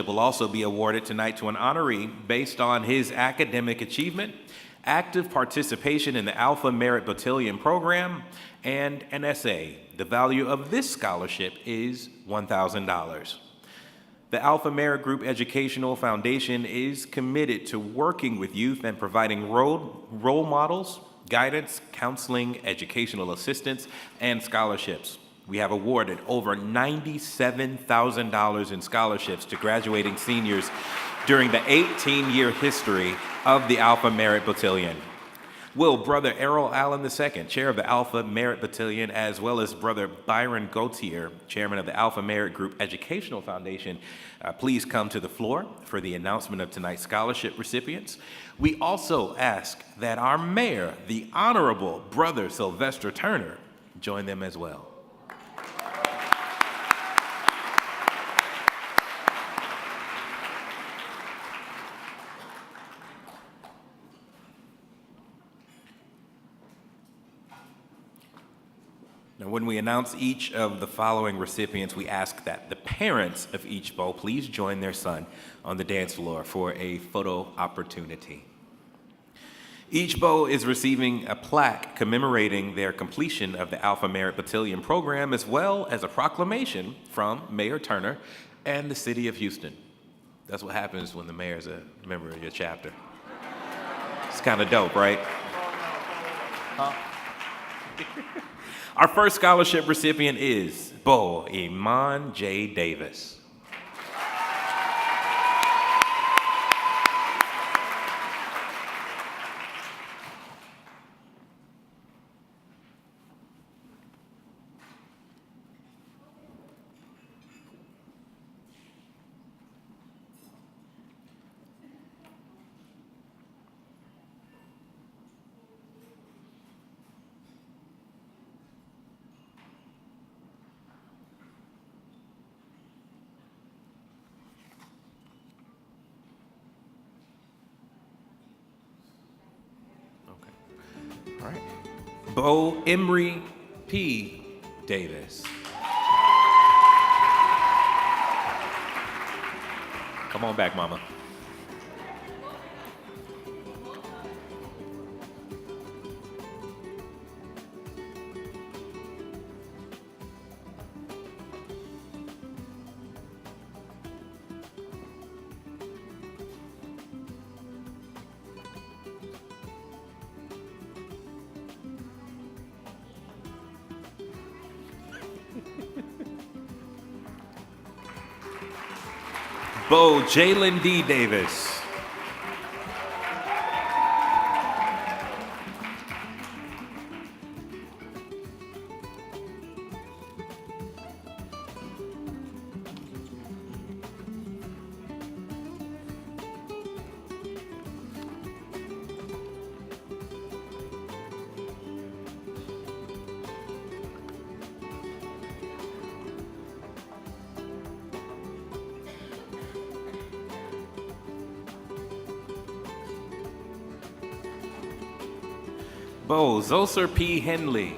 will also be awarded tonight to an honoree based on his academic achievement, active participation in the Alpha Merit Beautillion program, and an essay. The value of this scholarship is $1,000. The Alpha Merit Group Educational Foundation is committed to working with youth and providing role models, guidance, counseling, educational assistance, and scholarships. We have awarded over $97,000 in scholarships to graduating seniors during the 18-year history of the Alpha Merit Beautillion. Will Brother Errol Allen II, Chair of the Alpha Merit Beautillion, as well as Brother Byron Gautier, Chairman of the Alpha Merit Group Educational Foundation, please come to the floor for the announcement of tonight's scholarship recipients. We also ask that our mayor, the Honorable Brother Sylvester Turner, join them as well. Now, when we announce each of the following recipients, we ask that the parents of each bowl please join their son on the dance floor for a photo opportunity. Each bowl is receiving a plaque commemorating their completion of the Alpha Merit Beautillion program, as well as a proclamation from Mayor Turner and the city of Houston. That's what happens when the mayor's a member of your chapter. It's kind of dope, right? Huh? Our first scholarship recipient is Bo Iman J. Davis. Bo Emery P. Davis. Come on back, mama. Bo Jalen D. Davis. Bo Zoser P. Henley.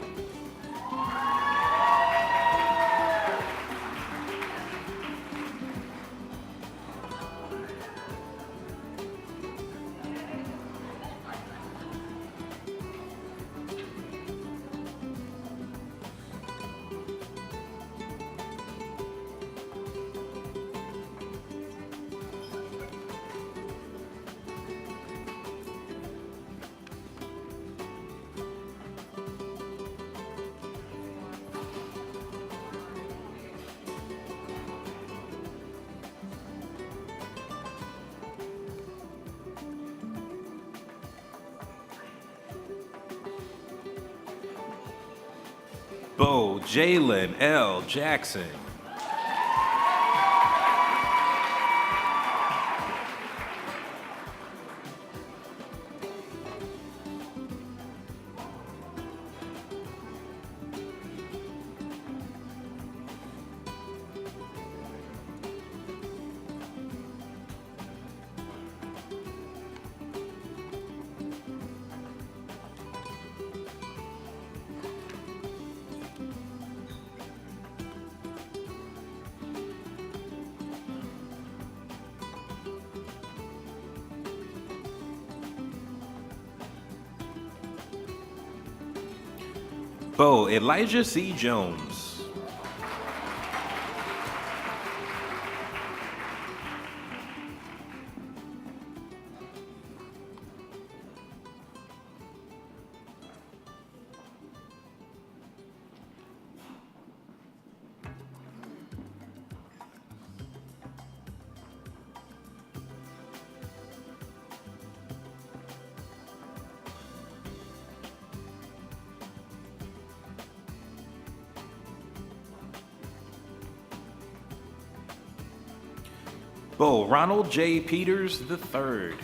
Bo Jalen L. Jackson. Bo Elijah C. Jones. Bo Ronald J. Peters III.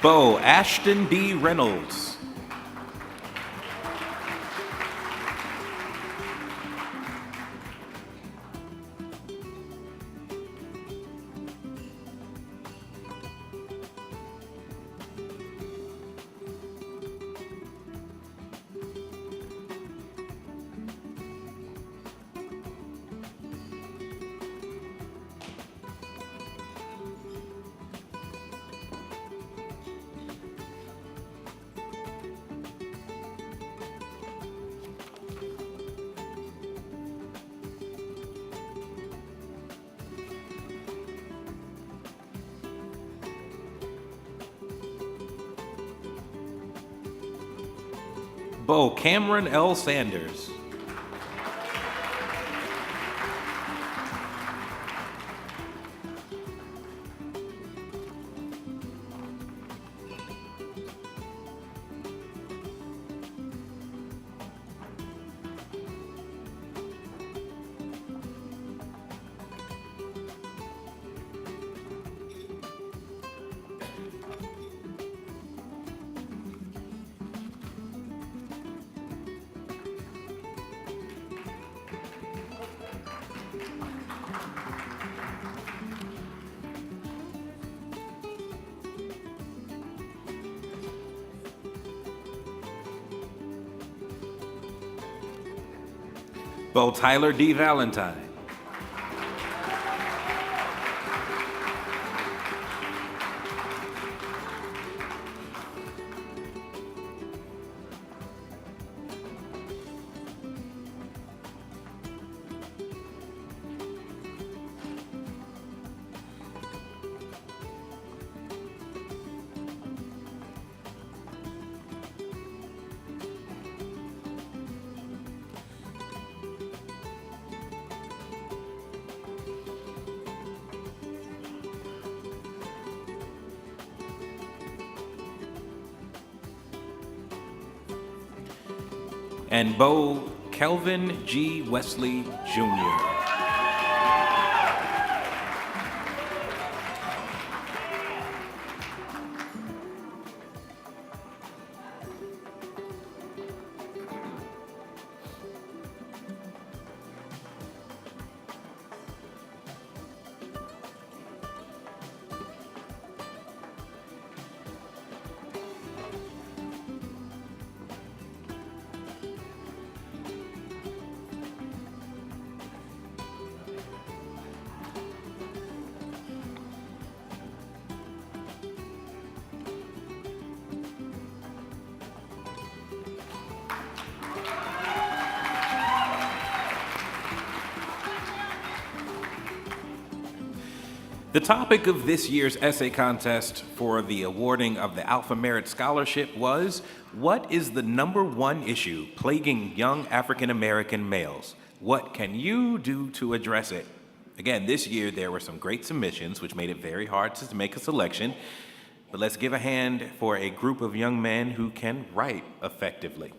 Bo Ashton D. Reynolds. Bo Cameron L. Sanders. Bo Tyler D. Valentine. And Bo Kelvin G. Wesley Jr. The topic of this year's essay contest for the awarding of the Alpha Merit Scholarship was, what is the #1 issue plaguing young African American males? What can you do to address it? Again, this year there were some great submissions, which made it very hard to make a selection. But let's give a hand for a group of young men who can write effectively.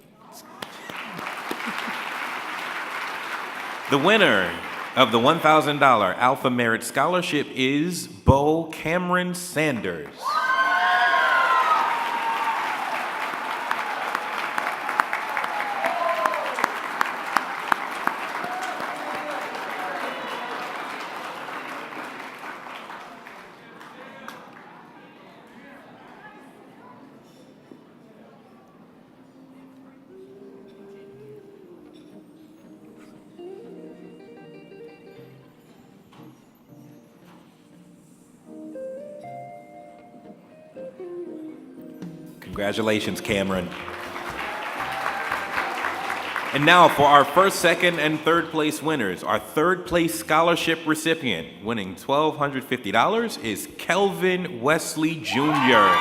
The winner of the $1,000 Alpha Merit Scholarship is Bo Cameron Sanders. Congratulations, Cameron. And now for our first, second, and third place winners. Our third place scholarship recipient winning $1,250 is Kelvin Wesley Jr.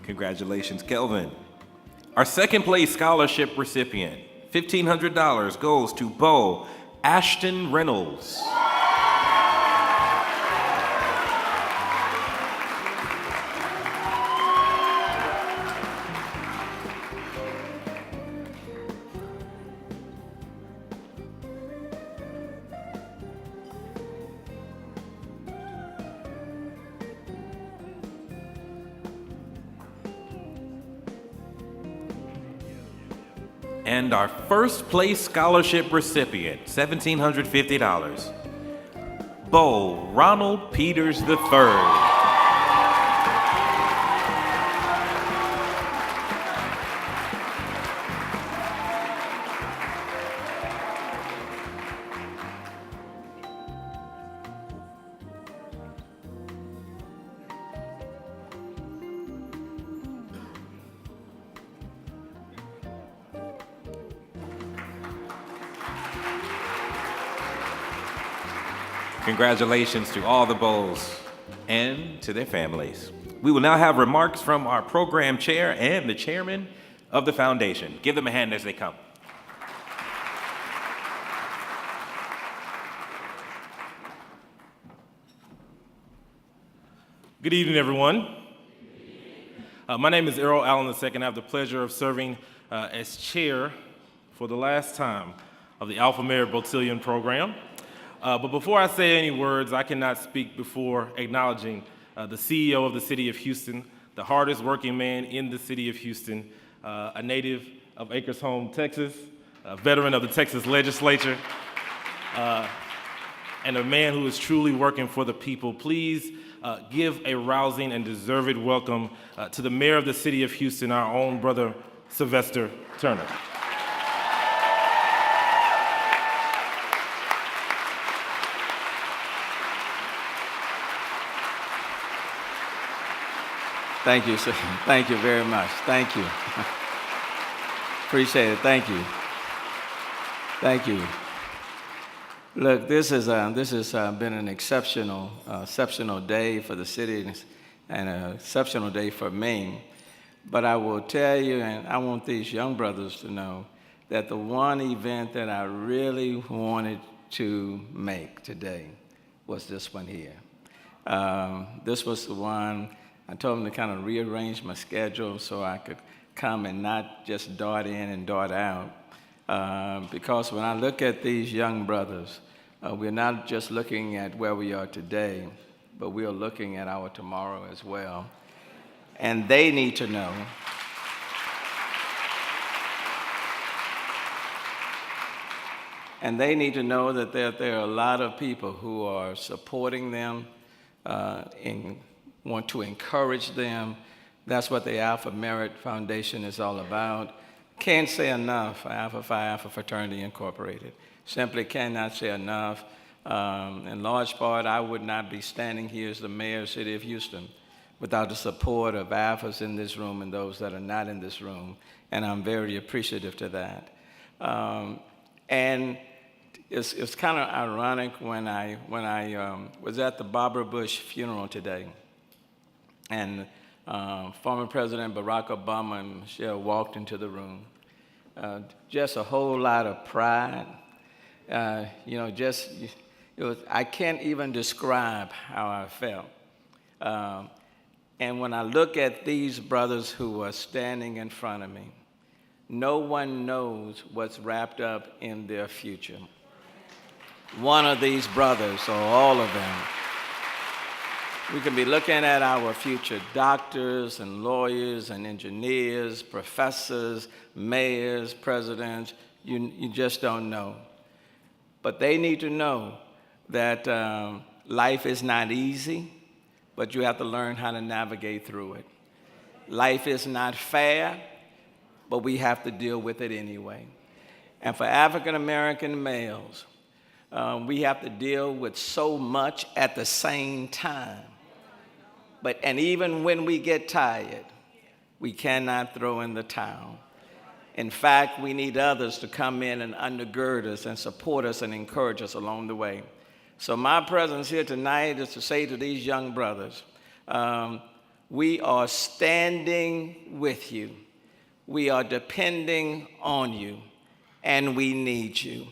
Congratulations, Kelvin. Our second place scholarship recipient, $1,500 goes to Bo Ashton Reynolds. And our first place scholarship recipient, $1,750, Bo Ronald Peters III. Congratulations to all the Bowls and to their families. We will now have remarks from our program chair and the chairman of the foundation. Give them a hand as they come. Good evening, everyone. My name is Errol Allen II. I have the pleasure of serving as chair for the last time of the Alpha Merit Beautillion program. But before I say any words, I cannot speak before acknowledging the CEO of the city of Houston, the hardest working man in the city of Houston, a native of Acres Home, Texas, a veteran of the Texas legislature, and a man who is truly working for the people. Please give a rousing and deserved welcome to the mayor of the city of Houston, our own brother, Sylvester Turner. Thank you, sir. Thank you very much. Thank you. Appreciate it. Thank you. Thank you. Look, this has been an exceptional day for the city and an exceptional day for me. But I will tell you, and I want these young brothers to know, that the one event that I really wanted to make today was this one here. This was the one. I told them to kind of rearrange my schedule so I could come and not just dart in and dart out. Because when I look at these young brothers, we're not just looking at where we are today, but we are looking at our tomorrow as well. And they need to know that there are a lot of people who are supporting them and want to encourage them. That's what the Alpha Merit Foundation is all about. Can't say enough for Alpha Phi Alpha Fraternity Incorporated. Simply cannot say enough. In large part, I would not be standing here as the mayor of the city of Houston without the support of Alphas in this room and those that are not in this room, and I'm very appreciative to that. And it's kind of ironic when I was at the Barbara Bush funeral today, and former President Barack Obama and Michelle walked into the room. Just a whole lot of pride. I can't even describe how I felt. And when I look at these brothers who are standing in front of me, no one knows what's wrapped up in their future. One of these brothers, or all of them, we can be looking at our future doctors and lawyers and engineers, professors, mayors, presidents. You just don't know. But they need to know that life is not easy, but you have to learn how to navigate through it. Life is not fair, but we have to deal with it anyway. And for African American males, we have to deal with so much at the same time. And even when we get tired, we cannot throw in the towel. In fact, we need others to come in and undergird us and support us and encourage us along the way. So my presence here tonight is to say to these young brothers, we are standing with you. We are depending on you, and we need you.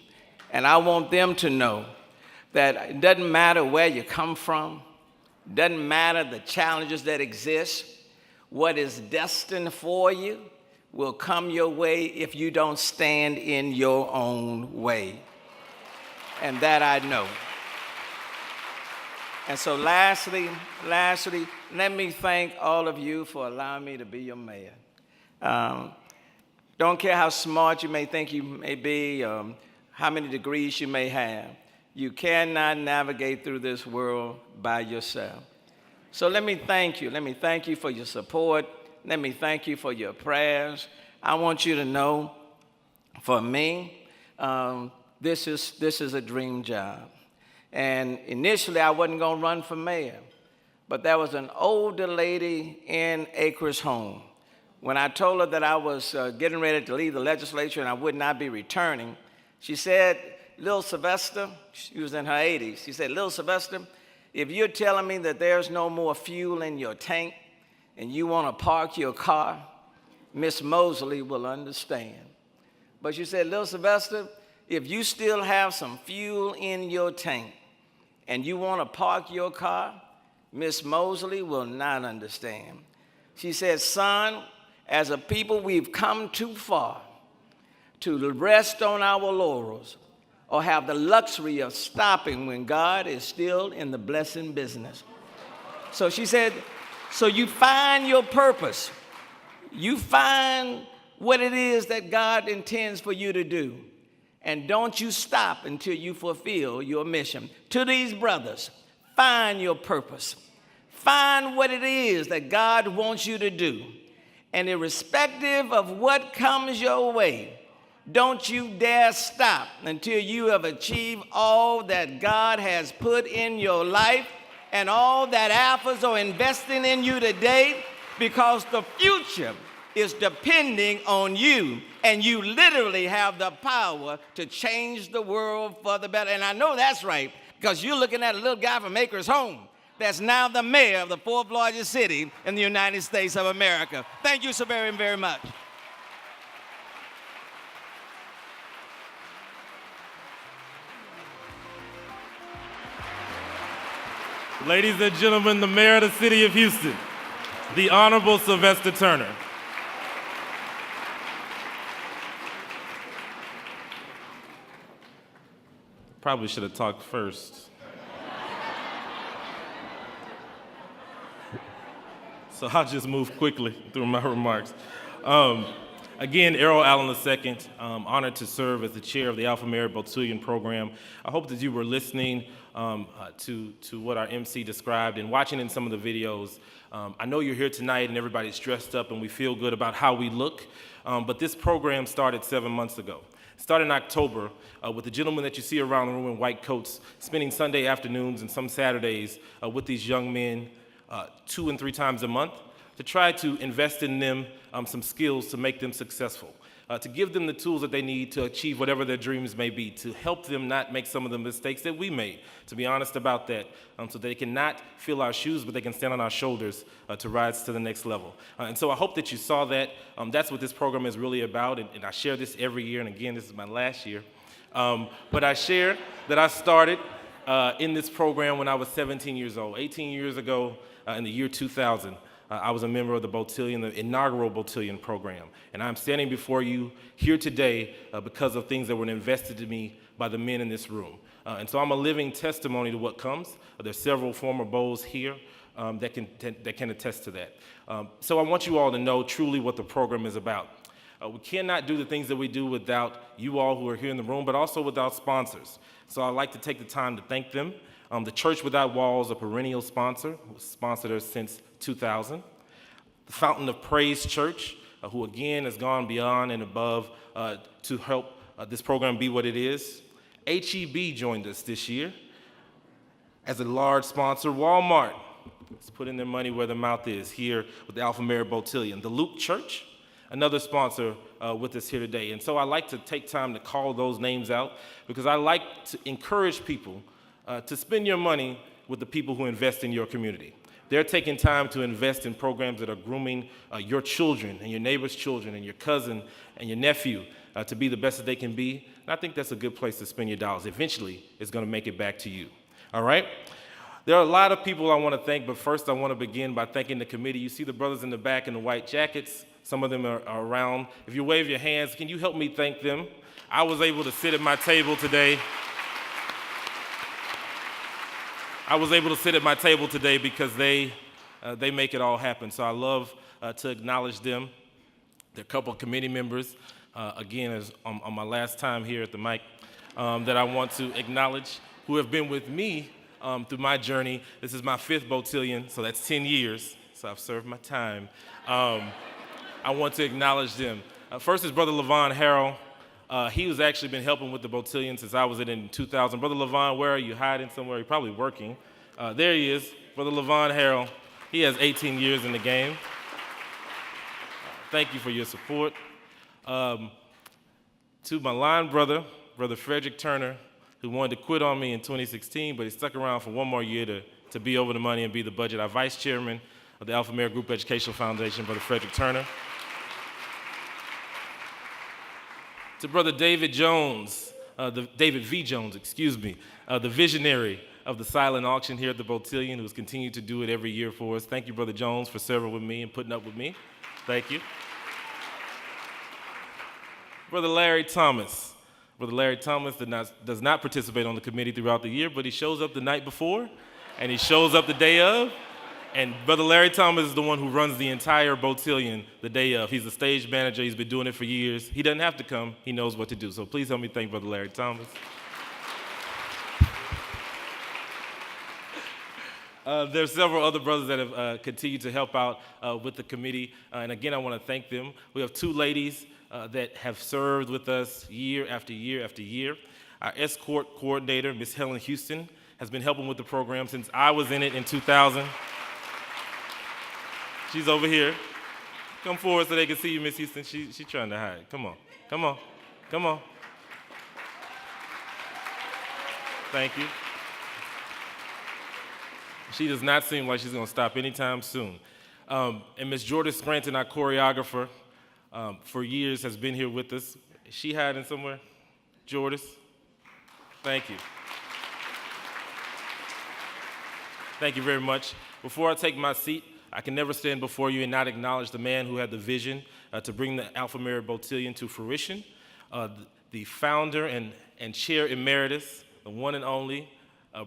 And I want them to know that it doesn't matter where you come from, doesn't matter the challenges that exist, what is destined for you will come your way if you don't stand in your own way. And that I know. And so lastly, let me thank all of you for allowing me to be your mayor. Don't care how smart you may think you may be, how many degrees you may have. You cannot navigate through this world by yourself. So let me thank you. Let me thank you for your support. Let me thank you for your prayers. I want you to know, for me, this is a dream job. And initially, I wasn't going to run for mayor. But there was an older lady in Acres Home. When I told her that I was getting ready to leave the legislature and I would not be returning, she said, Lil Sylvester, she was in her 80s. She said, Lil Sylvester, if you're telling me that there's no more fuel in your tank and you want to park your car, Miss Mosley will understand. But she said, Lil Sylvester, if you still have some fuel in your tank and you want to park your car, Miss Mosley will not understand. She said, son, as a people, we've come too far to rest on our laurels or have the luxury of stopping when God is still in the blessing business. So she said, so you find your purpose. You find what it is that God intends for you to do. And don't you stop until you fulfill your mission. To these brothers, find your purpose. Find what it is that God wants you to do. And irrespective of what comes your way, don't you dare stop until you have achieved all that God has put in your life and all that Alphas are investing in you today, because the future is depending on you, and you literally have the power to change the world for the better. And I know that's right, because you're looking at a little guy from Acres Home that's now the mayor of the fourth largest city in the United States of America. Thank you so very, very much. Ladies and gentlemen, the mayor of the city of Houston, the Honorable Sylvester Turner. Probably should have talked first. So I'll just move quickly through my remarks. Again, Errol Allen II, honored to serve as the chair of the Alpha Merit Beautillion program. I hope that you were listening to what our MC described and watching in some of the videos. I know you're here tonight and everybody's dressed up and we feel good about how we look, but this program started 7 months ago. It started in October with the gentlemen that you see around the room in white coats, spending Sunday afternoons and some Saturdays with these young men 2 and 3 times a month to try to invest in them some skills to make them successful, to give them the tools that they need to achieve whatever their dreams may be, to help them not make some of the mistakes that we made, to be honest about that, so they can not fill our shoes, but they can stand on our shoulders to rise to the next level. And so I hope that you saw that. That's what this program is really about, and I share this every year, and again, this is my last year. But I share that I started in this program when I was 17 years old. 18 years ago, in the year 2000, I was a member of the Beautillion, the inaugural Beautillion program. And I'm standing before you here today because of things that were invested in me by the men in this room. And so I'm a living testimony to what comes. There's several former Beaus here that can attest to that. So I want you all to know truly what the program is about. We cannot do the things that we do without you all who are here in the room, but also without sponsors. So I'd like to take the time to thank them. The Church Without Walls, a perennial sponsor, who has sponsored us since 2000. The Fountain of Praise Church, who again has gone beyond and above to help this program be what it is. HEB joined us this year as a large sponsor. Walmart is putting their money where their mouth is here with the Alpha Merit Beautillion. The Luke Church, another sponsor with us here today. And so I like to take time to call those names out because I like to encourage people to spend your money with the people who invest in your community. They're taking time to invest in programs that are grooming your children and your neighbor's children and your cousin and your nephew to be the best that they can be. And I think that's a good place to spend your dollars. Eventually, it's going to make it back to you. All right? There are a lot of people I want to thank, but first I want to begin by thanking the committee. You see the brothers in the back in the white jackets. Some of them are around. If you wave your hands, can you help me thank them? I was able to sit at my table today. Because they make it all happen. So I love to acknowledge them. There are a couple of committee members, again, as on my last time here at the mic, that I want to acknowledge who have been with me through my journey. This is my 5th Beautillion, so that's 10 years. So I've served my time. I want to acknowledge them. First is Brother Levon Harrell. He was actually been helping with the Beautillion since I was in 2000. Brother Levon, where are you? Hiding somewhere? You're probably working. There he is, Brother Levon Harrell. He has 18 years in the game. Thank you for your support. To my line brother, Brother Frederick Turner, who wanted to quit on me in 2016, but he stuck around for one more year to be over the money and be the budget. Our vice chairman of the Alpha Merit Group Educational Foundation, Brother Frederick Turner. To Brother David Jones, David V. Jones, the visionary of the silent auction here at the Beautillion, who's continued to do it every year for us. Thank you, Brother Jones, for serving with me and putting up with me. Thank you. Brother Larry Thomas. Brother Larry Thomas does not participate on the committee throughout the year, but he shows up the night before, and he shows up the day of. And Brother Larry Thomas is the one who runs the entire Beautillion the day of. He's the stage manager. He's been doing it for years. He doesn't have to come. He knows what to do. So please help me thank Brother Larry Thomas. There's several other brothers that have continued to help out with the committee. And again, I want to thank them. We have two ladies that have served with us year after year after year. Our escort coordinator, Miss Helen Houston, has been helping with the program since I was in it in 2000. She's over here. Come forward so they can see you, Miss Houston. She's trying to hide. Come on, come on, come on. Thank you. She does not seem like she's gonna stop anytime soon. And Miss Jordan Scranton, our choreographer, for years has been here with us. Is she hiding somewhere? Jordan? Thank you. Thank you very much. Before I take my seat, I can never stand before you and not acknowledge the man who had the vision to bring the Alpha Merit Beautillion to fruition, the founder and chair emeritus, the one and only,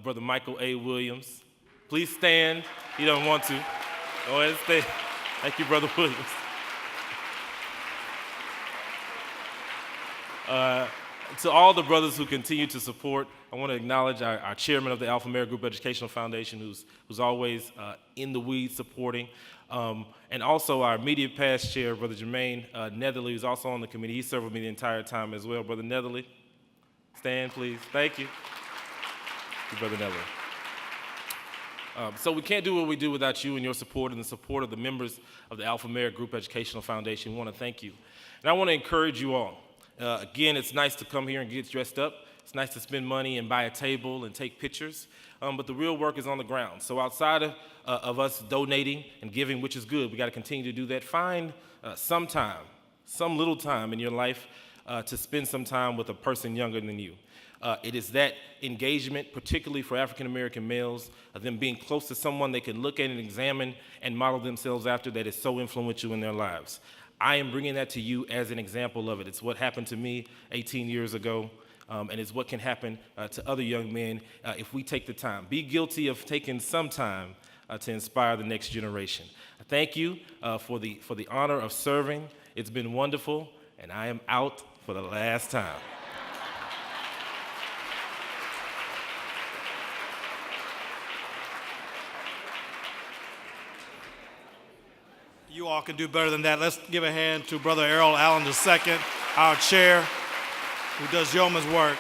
Brother Michael A. Williams. Please stand. He doesn't want to. Go ahead and stay. Thank you, Brother Williams. To all the brothers who continue to support, I want to acknowledge our chairman of the Alpha Merit Group Educational Foundation, who's always in the weeds supporting, and also our immediate past chair, Brother Jermaine Netherly, who's also on the committee. He served with me the entire time as well. Brother Netherly, stand, please. Thank you. Thank you, Brother Netherly. So we can't do what we do without you and your support and the support of the members of the Alpha Merit Group Educational Foundation. We want to thank you. And I want to encourage you all. Again, it's nice to come here and get dressed up. It's nice to spend money and buy a table and take pictures, but the real work is on the ground. So outside of us donating and giving, which is good, we got to continue to do that. Find some time, some little time in your life to spend some time with a person younger than you. It is that engagement, particularly for African American males, of them being close to someone they can look at and examine and model themselves after, that is so influential in their lives. I am bringing that to you as an example of it. It's what happened to me 18 years ago, and it's what can happen to other young men if we take the time. Be guilty of taking some time to inspire the next generation. Thank you for the honor of serving. It's been wonderful, and I am out for the last time. You all can do better than that. Let's give a hand to Brother Errol Allen II, our chair, who does yeoman's work.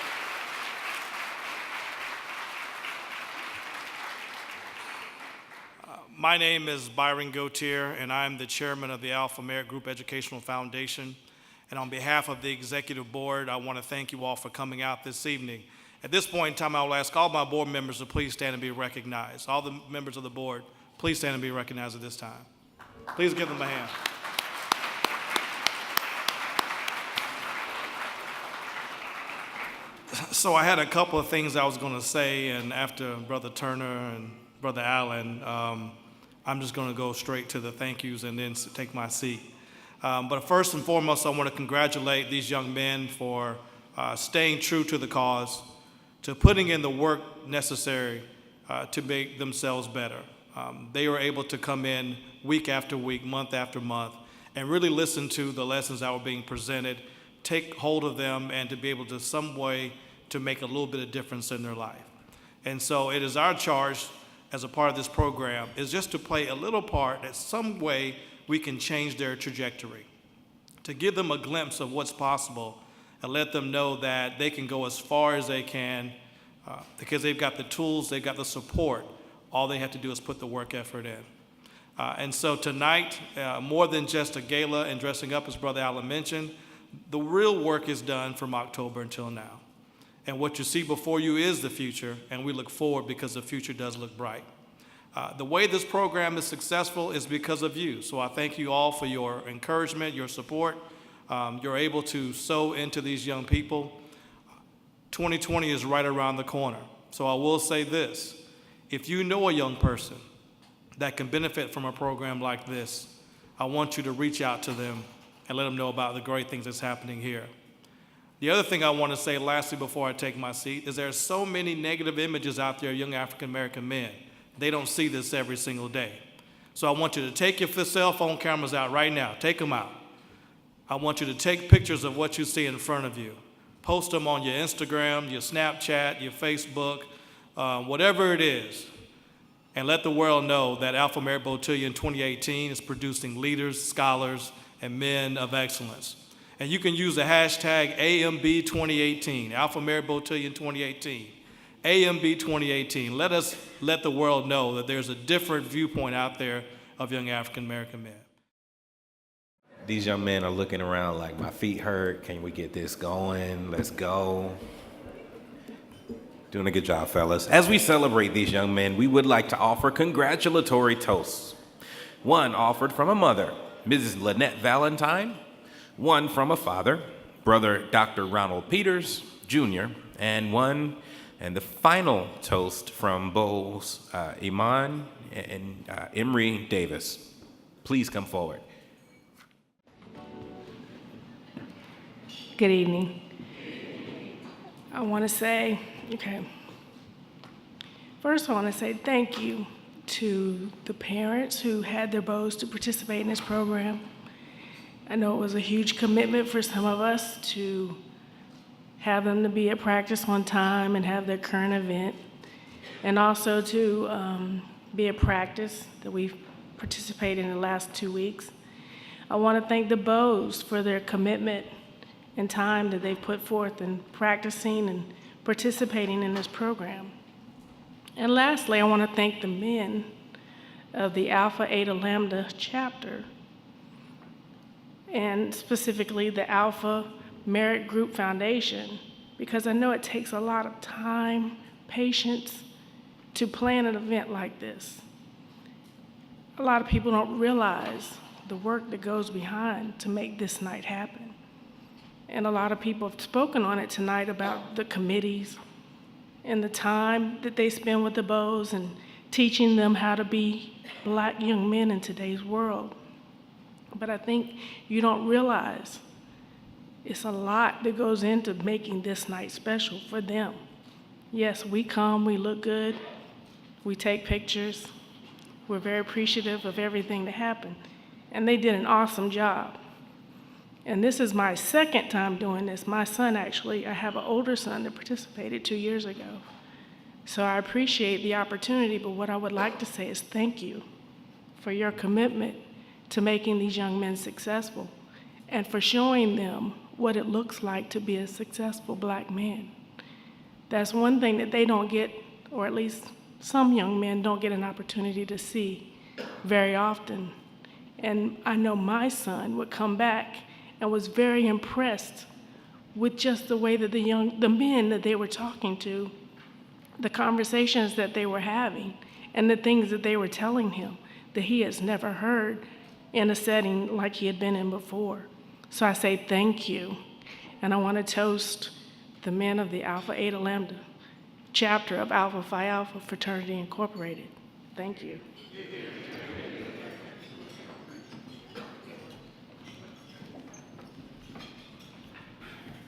My name is Byron Gautier, and I'm the chairman of the Alpha Merit Group Educational Foundation. And on behalf of the executive board, I want to thank you all for coming out this evening. At this point in time, I will ask all my board members to please stand and be recognized. All the members of the board, please stand and be recognized at this time. Please give them a hand. So I had a couple of things I was going to say, and after Brother Turner and Brother Allen, I'm just going to go straight to the thank yous and then take my seat. But first and foremost, I want to congratulate these young men for staying true to the cause, to putting in the work necessary to make themselves better. They were able to come in week after week, month after month, and really listen to the lessons that were being presented, take hold of them, and to be able to some way to make a little bit of difference in their life. And so it is our charge as a part of this program is just to play a little part that some way we can change their trajectory, to give them a glimpse of what's possible and let them know that they can go as far as they can because they've got the tools, they've got the support. All they have to do is put the work effort in. And so tonight, more than just a gala and dressing up, as Brother Allen mentioned, the real work is done from October until now. And what you see before you is the future, and we look forward because the future does look bright. The way this program is successful is because of you. So I thank you all for your encouragement, your support. You're able to sow into these young people. 2020 is right around the corner. So I will say this. If you know a young person that can benefit from a program like this, I want you to reach out to them and let them know about the great things that's happening here. The other thing I want to say lastly before I take my seat is there are so many negative images out there of young African American men. They don't see this every single day. So I want you to take your cell phone cameras out right now. Take them out. I want you to take pictures of what you see in front of you. Post them on your Instagram, your Snapchat, your Facebook, whatever it is. And let the world know that Alpha Merit Beautillion 2018 is producing leaders, scholars, and men of excellence. And you can use the hashtag AMB2018, Alpha Merit Beautillion 2018. AMB 2018. Let the world know that there's a different viewpoint out there of young African American men. These young men are looking around like, my feet hurt. Can we get this going? Let's go. Doing a good job, fellas. As we celebrate these young men, we would like to offer congratulatory toasts. One offered from a mother, Mrs. Lynette Valentine. One from a father, Brother Dr. Ronald Peters, Jr., and the final toast from Bowles, Iman and Emery Davis. Please come forward. Good evening. I want to say, first I want to say thank you to the parents who had their bows to participate in this program. I know it was a huge commitment for some of us to have them to be at practice on time and have their current event, and also to be at practice that we've participated in the last 2 weeks. I want to thank the Bows for their commitment and time that they've put forth in practicing and participating in this program. And lastly, I want to thank the men of the Alpha Eta Lambda chapter, and specifically the Alpha Merit Group Foundation, because I know it takes a lot of time, patience to plan an event like this. A lot of people don't realize the work that goes behind to make this night happen. And a lot of people have spoken on it tonight about the committees and the time that they spend with the Bows and teaching them how to be Black young men in today's world. But I think you don't realize it's a lot that goes into making this night special for them. Yes, we come, we look good, we take pictures, we're very appreciative of everything that happened, and they did an awesome job. And this is my second time doing this. My son, actually, I have an older son that participated 2 years ago. So I appreciate the opportunity, but what I would like to say is thank you for your commitment to making these young men successful and for showing them what it looks like to be a successful Black man. That's one thing that they don't get, or at least some young men don't get an opportunity to see very often. And I know my son would come back and was very impressed with just the way that the men that they were talking to, the conversations that they were having, and the things that they were telling him that he has never heard in a setting like he had been in before. So I say thank you, and I want to toast the men of the Alpha Eta Lambda chapter of Alpha Phi Alpha Fraternity Incorporated. Thank you.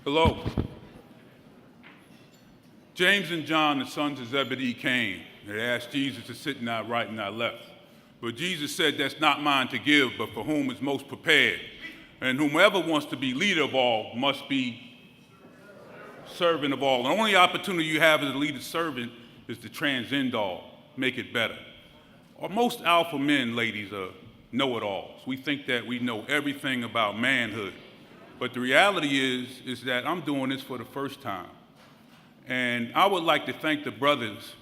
Hello. James and John, the sons of Zebedee, came. They asked Jesus to sit in our right and our left. But Jesus said, that's not mine to give, but for whom is most prepared. And whomever wants to be leader of all must be servant of all. The only opportunity you have as a leader servant is to transcend all, make it better. Most alpha men, ladies, are know-it-alls. We think that we know everything about manhood. But the reality is that I'm doing this for the first time. And I would like to thank the brothers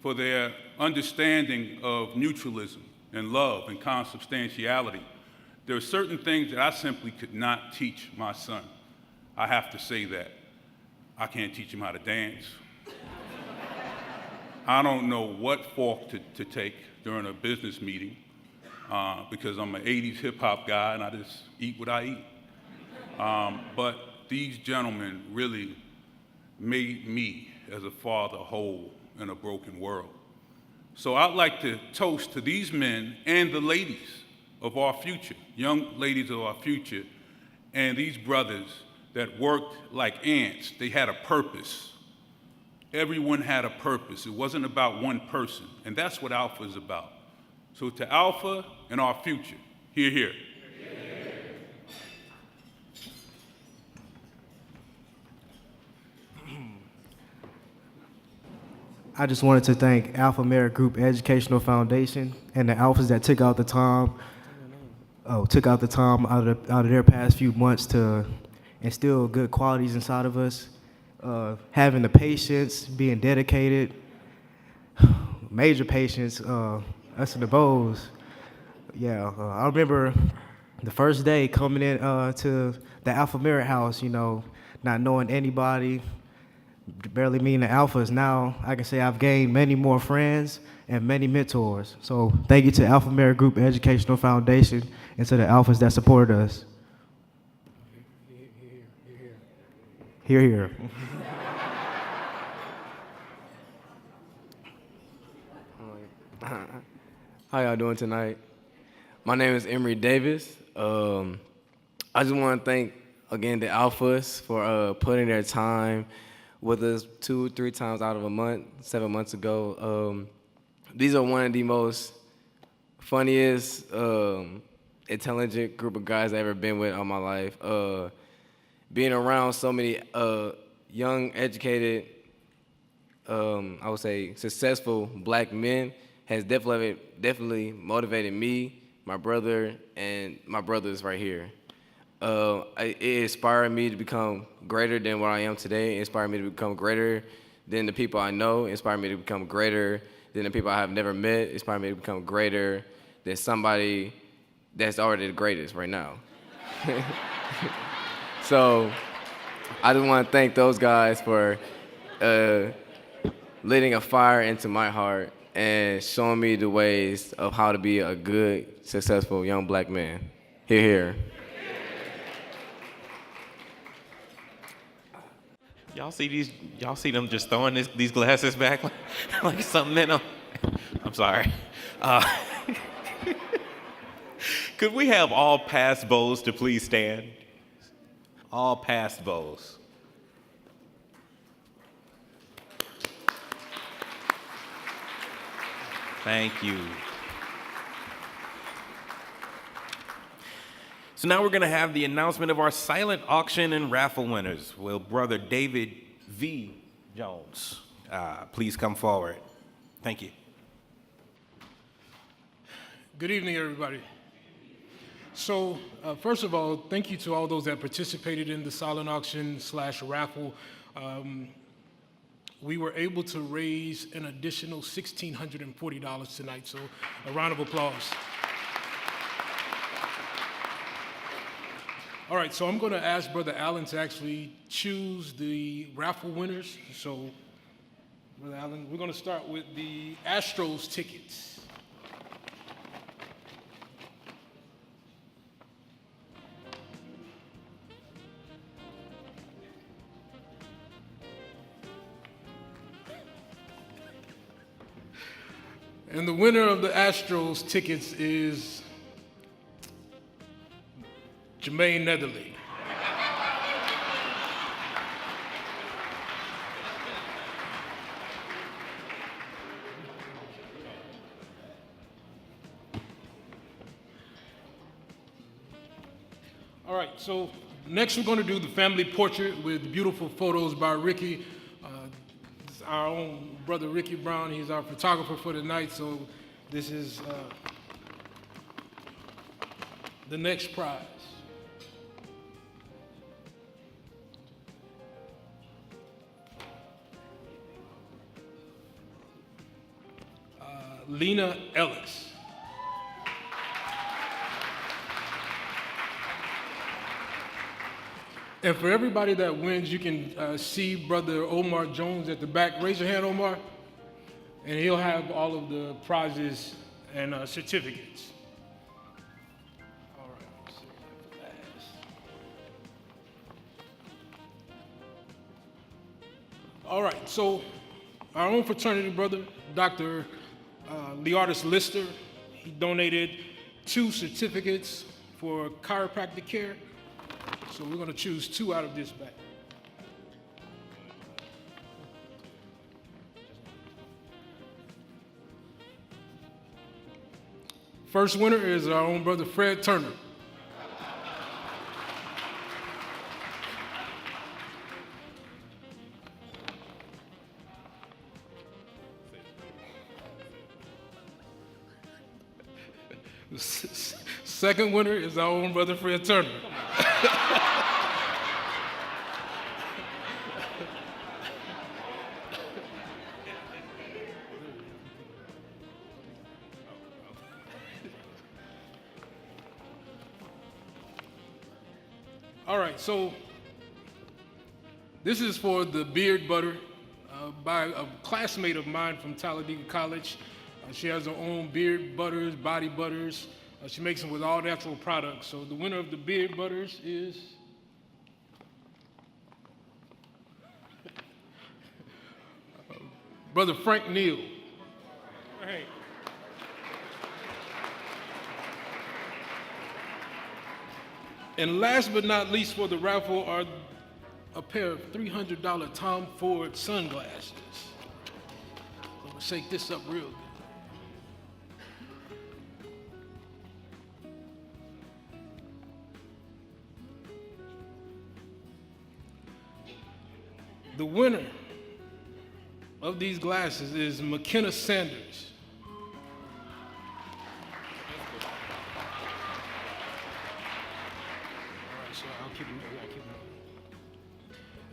for their understanding of neutralism and love and consubstantiality. There are certain things that I simply could not teach my son. I have to say that. I can't teach them how to dance. I don't know what fork to take during a business meeting because I'm an 80s hip hop guy and I just eat what I eat. But these gentlemen really made me as a father whole in a broken world. So I'd like to toast to these men and the ladies of our future, young ladies of our future, and these brothers that worked like ants. They had a purpose. Everyone had a purpose. It wasn't about one person, and that's what Alpha is about. So to Alpha and our future, hear, hear. I just wanted to thank Alpha Merit Group Educational Foundation and the Alphas that took out the time out of their past few months to instill good qualities inside of us. Having the patience, being dedicated, major patience, us and the Bows. Yeah, I remember the first day coming in to the Alpha Merit House, you know, not knowing anybody, barely meeting the Alphas. Now I can say I've gained many more friends and many mentors. So thank you to Alpha Merit Group Educational Foundation and to the Alphas that supported us. Hear, hear. How y'all doing tonight? My name is Emery Davis. I just want to thank, again, the Alphas for putting their time with us 2-3 times out of a month, 7 months ago. These are one of the most funniest, intelligent group of guys I've ever been with all my life. Being around so many young, educated, I would say successful black men has definitely motivated me, my brother, and my brothers right here. It inspired me to become greater than what I am today. It inspired me to become greater than the people I know. It inspired me to become greater than the people I have never met. It inspired me to become greater than somebody that's already the greatest right now. So I just want to thank those guys for lighting a fire into my heart and showing me the ways of how to be a good, successful young black man. Hear, hear. Y'all see them just throwing these glasses back like something in them? I'm sorry. Could we have all past Bows to please stand? All past Bows. Thank you. So now we're going to have the announcement of our silent auction and raffle winners. Will Brother David V. Jones please come forward? Thank you. Good evening, everybody. So first of all, thank you to all those that participated in the silent auction / raffle. We were able to raise an additional $1,640 tonight, so a round of applause. All right, so I'm going to ask Brother Allen to actually choose the raffle winners. So, Brother Allen, we're going to start with the Astros tickets. And the winner of the Astros tickets is Jermaine Netherly. All right, so next we're going to do the family portrait with beautiful photos by Ricky. This is our own brother Ricky Brown. He's our photographer for the night, so this is the next prize. Lena Ellis. And for everybody that wins, you can see Brother Omar Jones at the back. Raise your hand, Omar. And he'll have all of the prizes and certificates. All right, let's see what I have for last. All right, so our own fraternity brother, Dr. Leardis Lister, he donated 2 certificates for chiropractic care. So we're going to choose 2 out of this bag. First winner is our own brother Fred Turner. Second winner is our own brother Fred Turner. All right, so this is for the beard butter by a classmate of mine from Talladega College. She has her own beard butters, body butters. She makes them with all natural products. So the winner of the beard butters is Brother Frank Neal. Right. And last but not least for the raffle are a pair of $300 Tom Ford sunglasses. I'm gonna shake this up real good. The winner of these glasses is McKenna Sanders.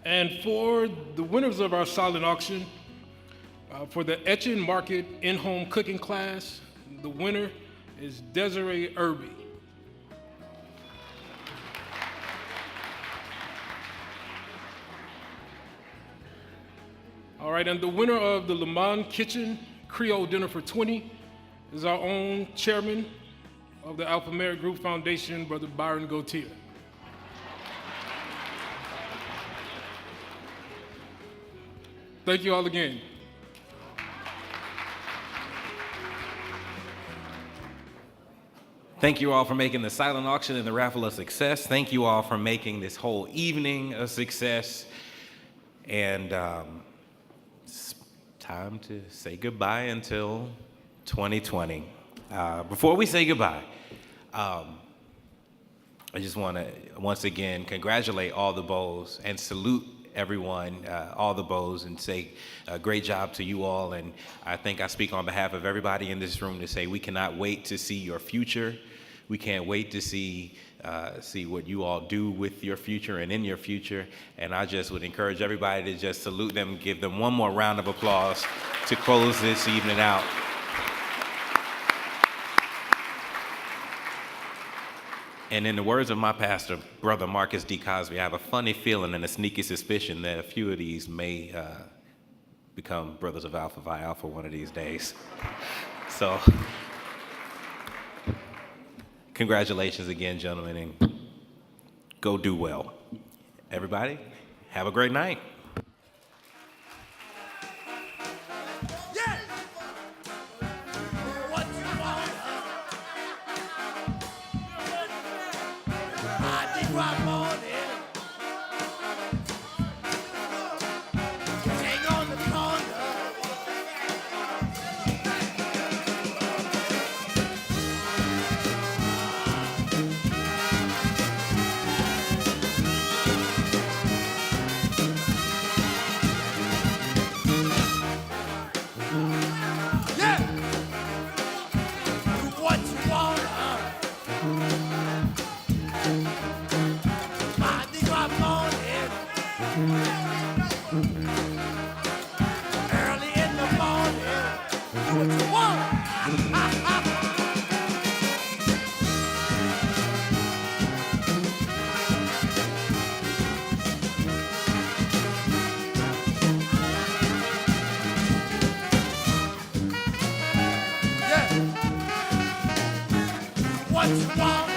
And for the winners of our silent auction, for the Etchin Market in-home cooking class, the winner is Desiree Irby. All right, and the winner of the Le Mans Kitchen Creole Dinner for 20 is our own chairman of the Alpha Merit Group Foundation, Brother Byron Gautier. Thank you all again. Thank you all for making the silent auction and the raffle a success. Thank you all for making this whole evening a success. And it's time to say goodbye until 2020. Before we say goodbye, I just want to once again congratulate all the Bows and salute everyone, all the Bows, and say a great job to you all. And I think I speak on behalf of everybody in this room to say we cannot wait to see your future. We can't wait to see what you all do with your future and in your future. And I just would encourage everybody to just salute them, give them one more round of applause to close this evening out. And in the words of my pastor, Brother Marcus D. Cosby, I have a funny feeling and a sneaky suspicion that a few of these may become Brothers of Alpha Phi Alpha one of these days. So, congratulations again, gentlemen, and go do well. Everybody, have a great night. what you want.